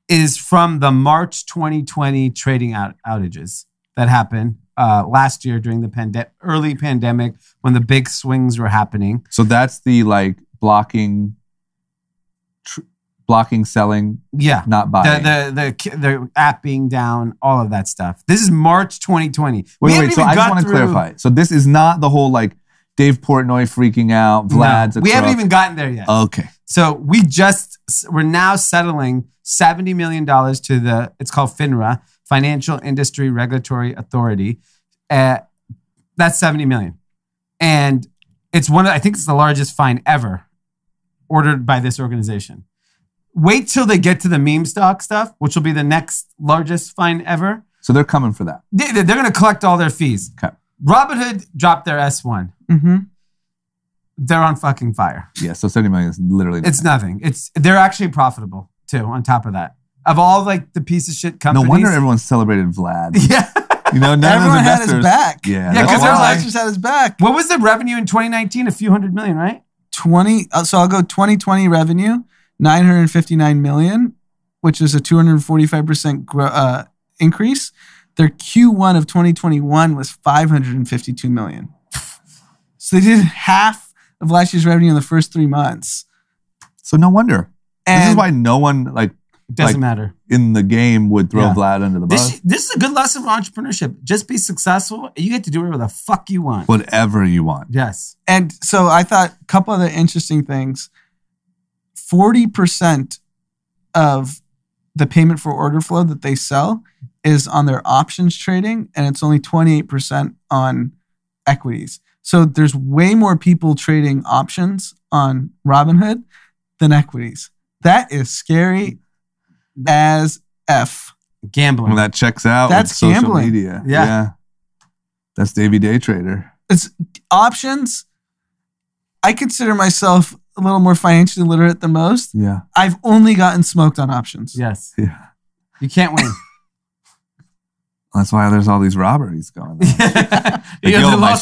is from the March 2020 trading outages that happened last year during the early pandemic when the big swings were happening. So that's the like blocking, selling, not buying. The app being down, all of that stuff. This is March 2020. Wait. So I just want to clarify. So this is not the whole like Dave Portnoy freaking out, Vlad's a we crook. haven't even gotten there yet. Okay. So we're now settling $70 million to it's called FINRA, Financial Industry Regulatory Authority. That's $70 million. And it's I think it's the largest fine ever ordered by this organization. Wait till they get to the meme stock stuff, which will be the next largest fine ever. So they're coming for that. They're going to collect all their fees. Okay. Robinhood dropped their S1. Mm-hmm. They're on fucking fire. Yeah, so $70 million is literally nothing. They're actually profitable too, on top of that. Of all like the piece of shit companies. No wonder everyone celebrated Vlad. Yeah. You know, everyone had his back. Yeah, because all investors had his back. What was the revenue in 2019? A few $100 million, right? So I'll go 2020 revenue, $959 million, which is a 245% increase. Their Q1 of 2021 was $552 million. So they did half of last year's revenue in the first 3 months. So no wonder. And this is why no one It doesn't matter. In the game would throw Vlad under the bus. This is a good lesson for entrepreneurship. Just be successful. And you get to do whatever the fuck you want. Whatever you want. Yes. And so I thought a couple other interesting things. 40% of the payment for order flow that they sell is on their options trading, and it's only 28% on equities. So there's way more people trading options on Robinhood than equities. That is scary as F. Gambling. Well, that checks out. That's with social gambling. Media. Yeah. That's Davey Day Trader. It's options. I consider myself a little more financially literate than most. Yeah. I've only gotten smoked on options. Yes. Yeah. You can't win. That's why there's all these robberies going on. Like, yo, my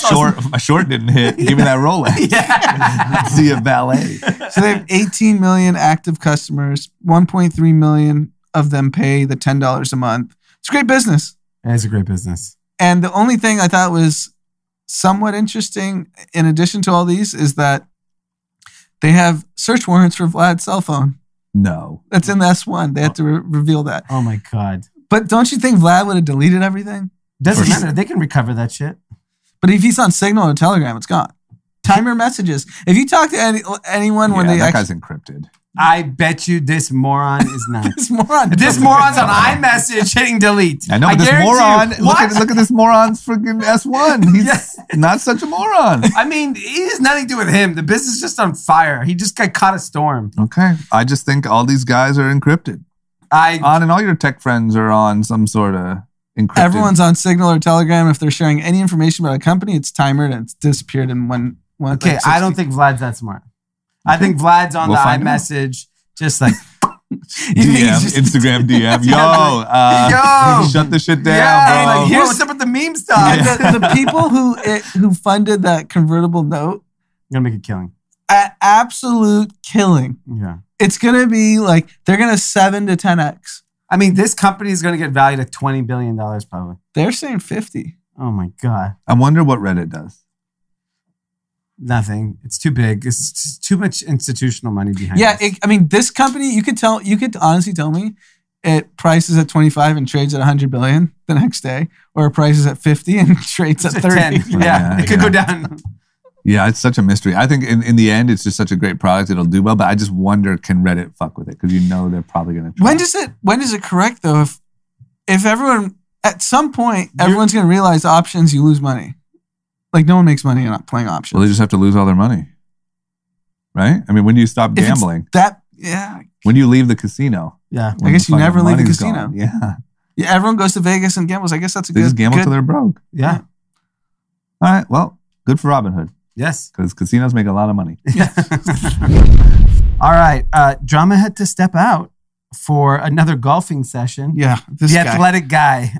short didn't hit. Give me that Rolex. Yeah. See a valet. So they have 18 million active customers. 1.3 million of them pay the $10 a month. It's a great business. It is a great business. And the only thing I thought was somewhat interesting, in addition to all these, is that they have search warrants for Vlad's cell phone. No. That's in the S1. They had to reveal that. Oh my God. But don't you think Vlad would have deleted everything? Doesn't matter. They can recover that shit. But if he's on Signal or Telegram, it's gone. Timer messages. If you talk to anyone when they that guy's encrypted. I bet you this moron is not. This moron's on iMessage hitting delete. I know, but this moron, look at this moron's freaking S1. He's not such a moron. I mean, it has nothing to do with him. The business is just on fire. He just got caught a storm. Okay. I just think all these guys are encrypted. And all your tech friends are on some sort of encrypted. Everyone's on Signal or Telegram. If they're sharing any information about a company, it's timered and it's disappeared in one. Okay, like I don't think Vlad's that smart. I think Vlad's on the iMessage, just like DM, Instagram DM. Yo, shut the shit down, bro. Like, what's up with the meme stuff? Yeah. The people who funded that convertible note, gonna make a killing. Absolute killing. Yeah. It's going to be like, they're going to 7 to 10x. I mean, this company is going to get valued at $20 billion probably. They're saying 50. Oh my God. I wonder what Reddit does. Nothing. It's too big. It's just too much institutional money behind it. I mean, this company, you could honestly tell me it prices at 25 and trades at 100 billion the next day, or it prices at 50 and trades at 30. 10. Yeah, it could go down. Yeah, it's such a mystery. I think in the end, it's just such a great product. It'll do well, but I just wonder, can Reddit fuck with it? Because they're probably going to try. When does it correct, though? If everyone, at some point, everyone's going to realize options, you lose money. Like, no one makes money not playing options. Well, they just have to lose all their money. Right? I mean, when do you stop gambling? When do you leave the casino? Yeah. I guess you never leave the casino. Gone. Yeah. Yeah, everyone goes to Vegas and gambles. I guess that's they just gamble till they're broke. Yeah. All right. Well, good for Robinhood. Yes. Because casinos make a lot of money. All right. Drama had to step out for another golfing session. Yeah. The athletic guy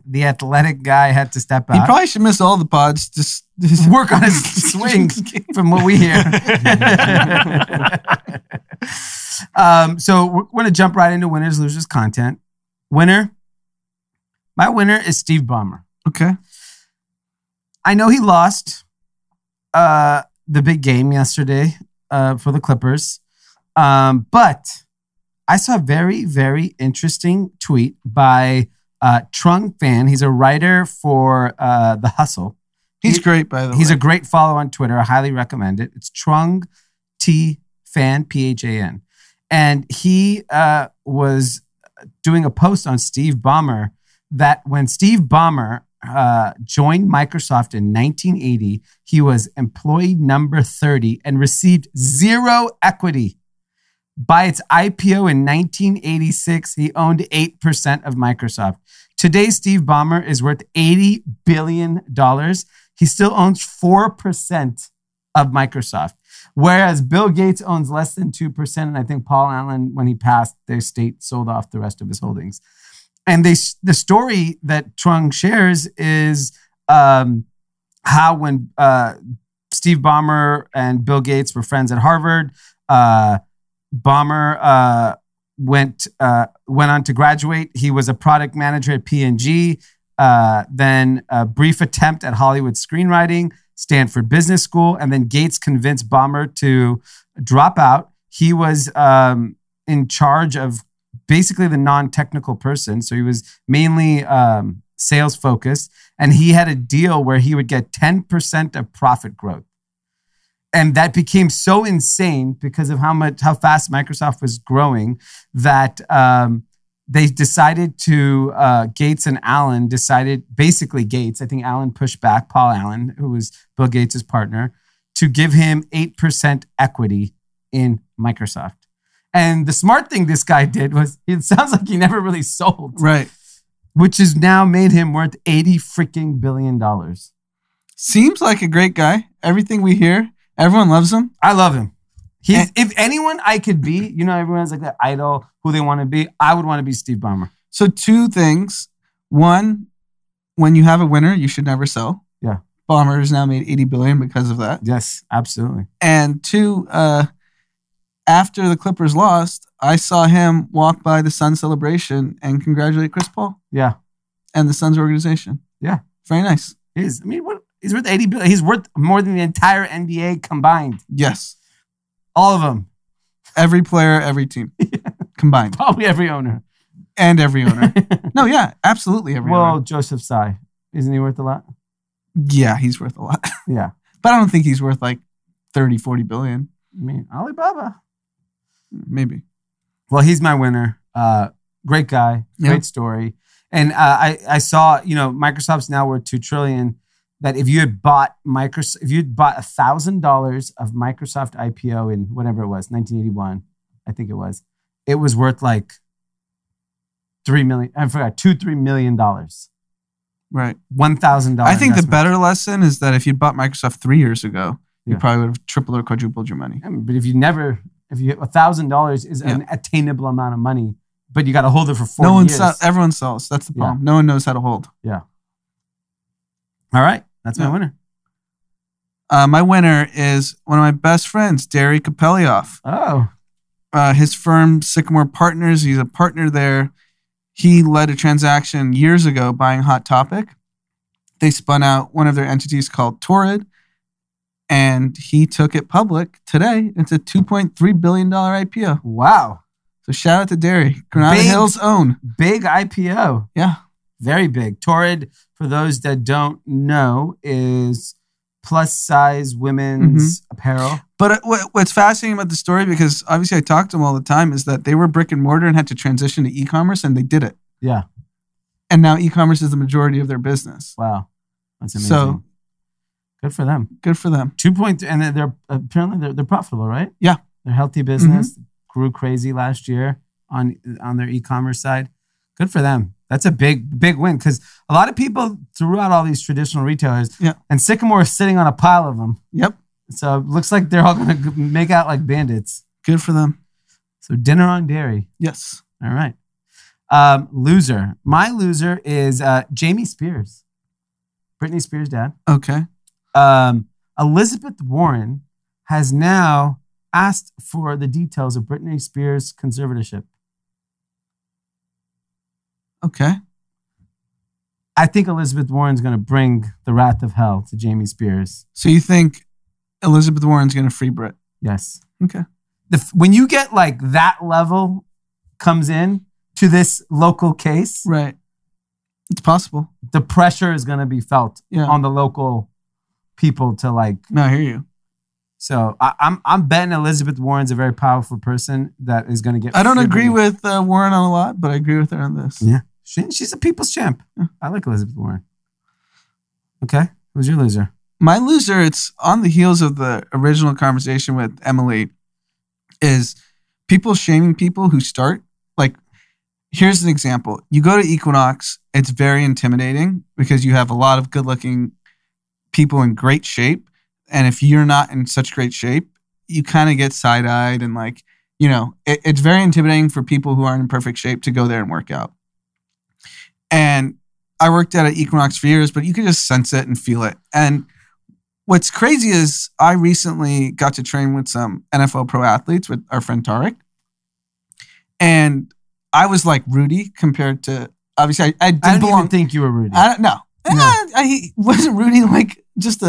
had to step out. He probably should miss all the pods. Just work on his swings from what we hear. So we're going to jump right into winners, losers content. My winner is Steve Ballmer. Okay. I know he lost the big game yesterday for the Clippers. But I saw a very, very interesting tweet by Trung Fan. He's a writer for The Hustle. He's great, by the way. He's a great follow on Twitter. I highly recommend it. It's Trung T Fan, Phan. And he was doing a post on Steve Ballmer that when Steve Ballmer joined Microsoft in 1980, he was employee number 30 and received 0 equity. By its IPO in 1986, he owned 8% of Microsoft. Today, Steve Ballmer is worth $80 billion. He still owns 4% of Microsoft, whereas Bill Gates owns less than 2%. And I think Paul Allen, when he passed, their estate sold off the rest of his holdings. And the story that Trung shares is how when Steve Ballmer and Bill Gates were friends at Harvard, Ballmer went on to graduate. He was a product manager at P&G, then a brief attempt at Hollywood screenwriting, Stanford Business School, and then Gates convinced Ballmer to drop out. He was in charge of basically the non-technical person. So he was mainly sales focused, and he had a deal where he would get 10% of profit growth. And that became so insane because of how fast Microsoft was growing that they decided to, Gates and Allen decided, basically Gates, I think Allen pushed back, Paul Allen, who was Bill Gates' partner, to give him 8% equity in Microsoft. And the smart thing this guy did was, it sounds like he never really sold. Right. Which has now made him worth $80 billion. Seems like a great guy. Everything we hear, everyone loves him. I love him. If anyone I could be, everyone has like that idol, who they want to be. I would want to be Steve Ballmer. So 2 things. One, when you have a winner, you should never sell. Yeah. Ballmer has now made $80 billion because of that. Yes, absolutely. And 2, after the Clippers lost, I saw him walk by the Suns celebration and congratulate Chris Paul. Yeah. And the Suns organization. Yeah. Very nice. He is. I mean, he's worth $80 billion. He's worth more than the entire NBA combined. Yes. All of them. Every player, every team. Combined. Probably every owner. And every owner. No, yeah, absolutely every owner. Well, Joseph Tsai. Isn't he worth a lot? Yeah, he's worth a lot. Yeah. But I don't think he's worth like 30, 40 billion. I mean, Alibaba. Maybe. Well, he's my winner. Great guy. Great story. And I saw, Microsoft's now worth $2 trillion. That if you had bought $1,000 of Microsoft IPO in whatever it was, 1981, I think it was worth like $3 million. I forgot, $3 million. Right. $1,000. I think the better lesson is that if you bought Microsoft 3 years ago, you probably would have tripled or quadrupled your money. But if you $1,000 is an attainable amount of money, but you got to hold it for 4 years. Everyone sells. That's the problem. No one knows how to hold. Yeah. All right. That's my winner. My winner is one of my best friends, Derry Kapelioff. Oh. His firm, Sycamore Partners, he's a partner there. He led a transaction years ago buying Hot Topic. They spun out one of their entities called Torrid, and he took it public today. It's a $2.3 billion IPO. Wow. So shout out to Derry, Granada Hills' own. Big IPO. Yeah. Very big. Torrid, for those that don't know, is plus size women's apparel. But what's fascinating about the story, because obviously I talk to them all the time, is that they were brick and mortar and had to transition to e-commerce, and they did it. Yeah. And now e-commerce is the majority of their business. Wow. That's amazing. So good for them. Good for them. 2.3, and they're apparently they're profitable, right? Yeah. They're a healthy business. Grew crazy last year on their e-commerce side. Good for them. That's a big win, because a lot of people threw out all these traditional retailers, and Sycamore is sitting on a pile of them. Yep. So it looks like they're all going to make out like bandits. Good for them. So dinner on Derry. Yes. All right. Loser. My loser is Jamie Spears, Britney Spears' dad. Okay. Elizabeth Warren has now asked for the details of Britney Spears' conservatorship. Okay. I think Elizabeth Warren's going to bring the wrath of hell to Jamie Spears. So you think Elizabeth Warren's going to free Brit? Yes. Okay. When you get like that level comes in to this local case, right? It's possible. The pressure is going to be felt on the local people to like. No, I hear you. So I'm betting Elizabeth Warren's a very powerful person that is going to get. I don't agree with Warren on a lot, but I agree with her on this. Yeah, she's a people's champ. Yeah. I like Elizabeth Warren. Okay, who's your loser? My loser, it's on the heels of the original conversation with Emily, is people shaming people who start. Like, here's an example. You go to Equinox, it's very intimidating because you have a lot of good-looking people in great shape. And if you're not in such great shape, you kind of get side-eyed and like, it's very intimidating for people who aren't in perfect shape to go there and work out. And I worked at an Equinox for years, but you could just sense it and feel it. And what's crazy is I recently got to train with some NFL pro athletes with our friend Tarek. And I was like Rudy compared to, obviously I didn't even think you were Rudy. No. I wasn't Rudy like just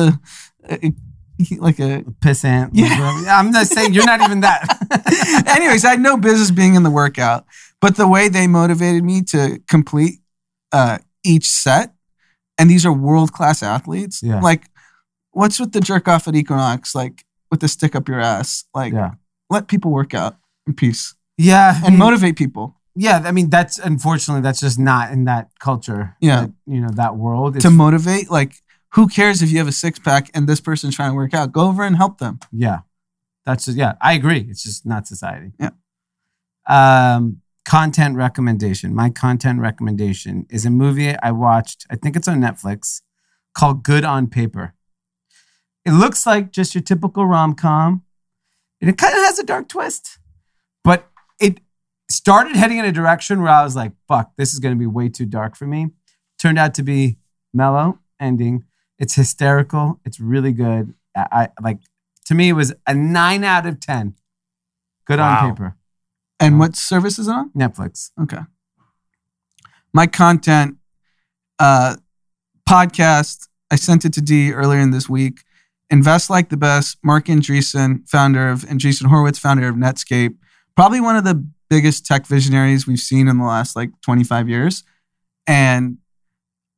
like a pissant. Yeah. I'm not saying you're not even that. Anyways, I had no business being in the workout, But the way they motivated me to complete each set, and these are world-class athletes. Yeah. Like, what's with the jerk off at Equinox? Like, with the stick up your ass. Like, let people work out in peace. Yeah. And motivate people. Yeah. I mean, that's unfortunately, that's just not in that culture. Yeah. That world. To motivate, like, who cares if you have a six-pack and this person's trying to work out? Go over and help them. Yeah. That's just, I agree. It's just not society. Yeah. Content recommendation. My content recommendation is a movie I watched, I think it's on Netflix, called Good on Paper. It looks like just your typical rom-com. And it kind of has a dark twist. But it started heading in a direction where I was like, fuck, this is going to be way too dark for me. Turned out to be mellow ending. It's hysterical. It's really good. To me, it was a 9 out of 10. Good on paper. And what service is it on? Netflix. Okay. My content podcast, I sent it to Dee earlier in this week. Invest Like the Best. Mark Andreessen, Andreessen Horowitz, founder of Netscape. Probably one of the biggest tech visionaries we've seen in the last 25 years. And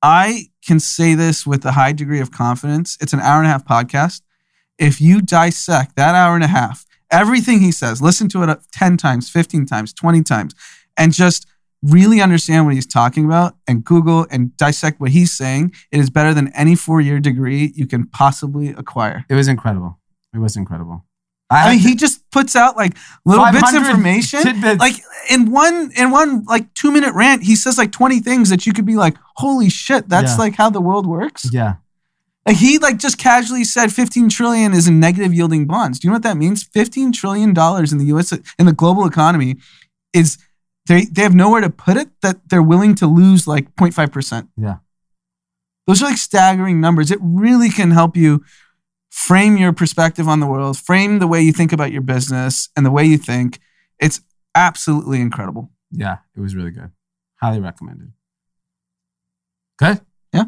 I can say this with a high degree of confidence. It's an hour-and-a-half podcast. If you dissect that hour and a half, everything he says, listen to it 10 times, 15 times, 20 times, and just really understand what he's talking about and Google and dissect what he's saying, it is better than any 4-year degree you can possibly acquire. It was incredible. It was incredible. I mean, he just puts out little bits of information. Tidbits. Like in one 2-minute rant, he says 20 things that you could be like, holy shit, that's how the world works. Yeah. Like he just casually said 15 trillion is in negative yielding bonds. Do you know what that means? $15 trillion in the US, in the global economy, is they have nowhere to put it that they're willing to lose 0.5%. Yeah. Those are staggering numbers. It really can help you frame your perspective on the world, frame the way you think about your business and the way you think. It's absolutely incredible. Yeah, it was really good. Highly recommended. Good? Yeah.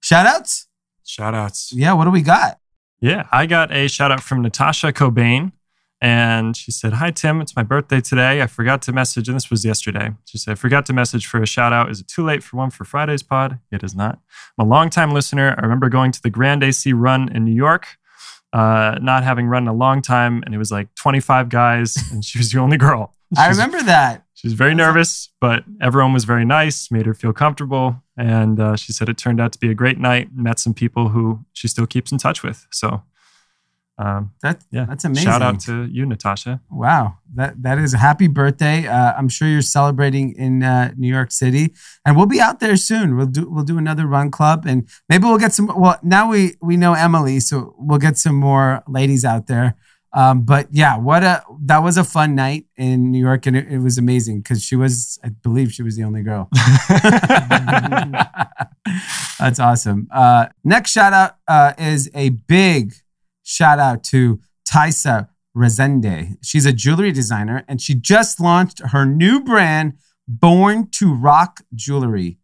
Shout-outs? Shout-outs. Yeah, what do we got? Yeah, I got a shout-out from Natasha Cobain. And she said, "Hi, Tim. It's my birthday today. I forgot to message." And this was yesterday. She said, "I forgot to message for a shout out. Is it too late for one for Friday's pod?" It is not. I'm a longtime listener. I remember going to the Grand AC run in New York, not having run in a long time. And it was 25 guys and she was the only girl. I remember that. She was very nervous, but everyone was very nice, made her feel comfortable. And she said it turned out to be a great night. Met some people who she still keeps in touch with. So that's amazing. Shout out to you, Natasha. Wow, that is a happy birthday. I'm sure you're celebrating in New York City, and we'll be out there soon. We'll do another run club, and maybe we'll get some. Well, now we know Emily, so we'll get some more ladies out there. But yeah, that was a fun night in New York, and it was amazing because I believe she was the only girl. That's awesome. Next shout out is a big shout out to Taisa Rezende. She's a jewelry designer and she just launched her new brand, Born to Rock Jewelry,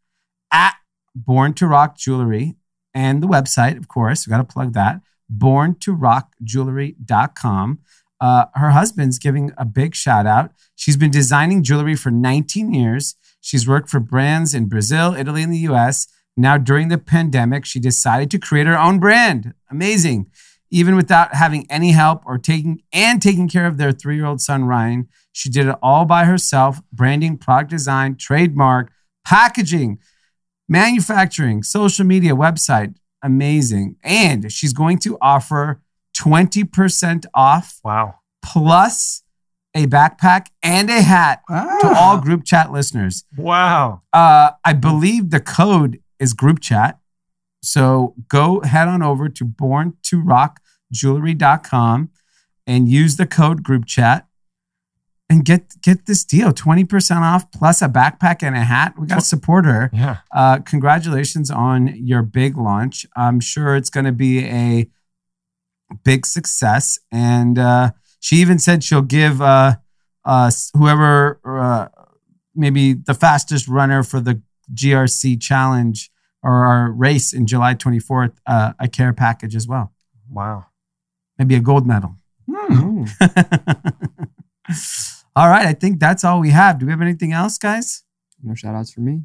at Born to Rock Jewelry, and the website, of course. We got to plug that. bornToRockJewelry.com. Her husband's giving a big shout out. She's been designing jewelry for 19 years. She's worked for brands in Brazil, Italy, and the US. Now, during the pandemic, she decided to create her own brand. Amazing. Even without having any help or taking care of their 3-year-old son, Ryan, she did it all by herself: branding, product design, trademark, packaging, manufacturing, social media, website. Amazing. And she's going to offer 20% off. Wow. Plus a backpack and a hat to all group chat listeners. Wow. I believe the code is group chat. So go head on over to borntorockjewelry.com and use the code group chat and get this deal, 20% off plus a backpack and a hat. We got to support her. Yeah. Congratulations on your big launch. I'm sure it's going to be a big success. And she even said she'll give whoever maybe the fastest runner for the GRC challenge or our race in July 24th, a care package as well. Wow. Maybe a gold medal. All right. I think that's all we have. Do we have anything else, guys? No shout outs for me.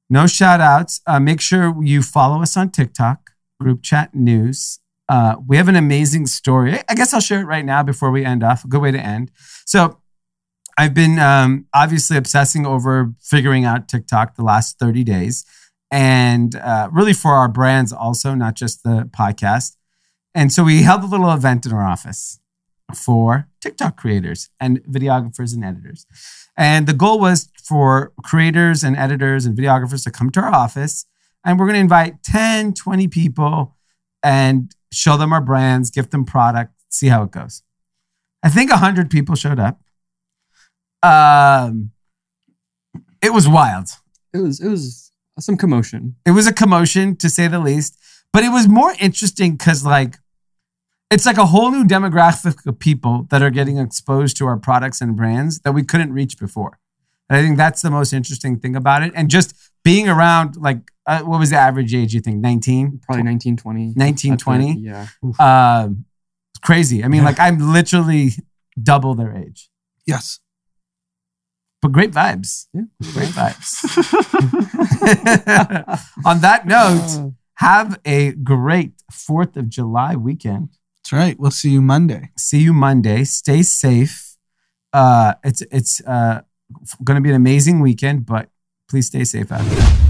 No shout outs. Make sure you follow us on TikTok, Group Chat News. We have an amazing story. I guess I'll share it right now before we end off. A good way to end. So I've been obviously obsessing over figuring out TikTok the last 30 days. And really for our brands also, not just the podcast. And so we held a little event in our office for TikTok creators and videographers and editors. And the goal was for creators and editors and videographers to come to our office. And we're going to invite 10, 20 people and show them our brands, give them product, see how it goes. I think 100 people showed up. It was wild. It was some commotion. It was a commotion, to say the least. But it was more interesting because, like, it's like a whole new demographic of people that are getting exposed to our products and brands that we couldn't reach before. And I think that's the most interesting thing about it. And just being around, like, what was the average age, you think? 19? Probably 19, 20. 19, 20? Yeah. It's crazy. I mean, like, I'm literally double their age. Yes. But great vibes. Yeah. Great vibes. On that note, have a great 4th of July weekend. That's right. We'll see you Monday. See you Monday. Stay safe. It's going to be an amazing weekend, but please stay safe out there.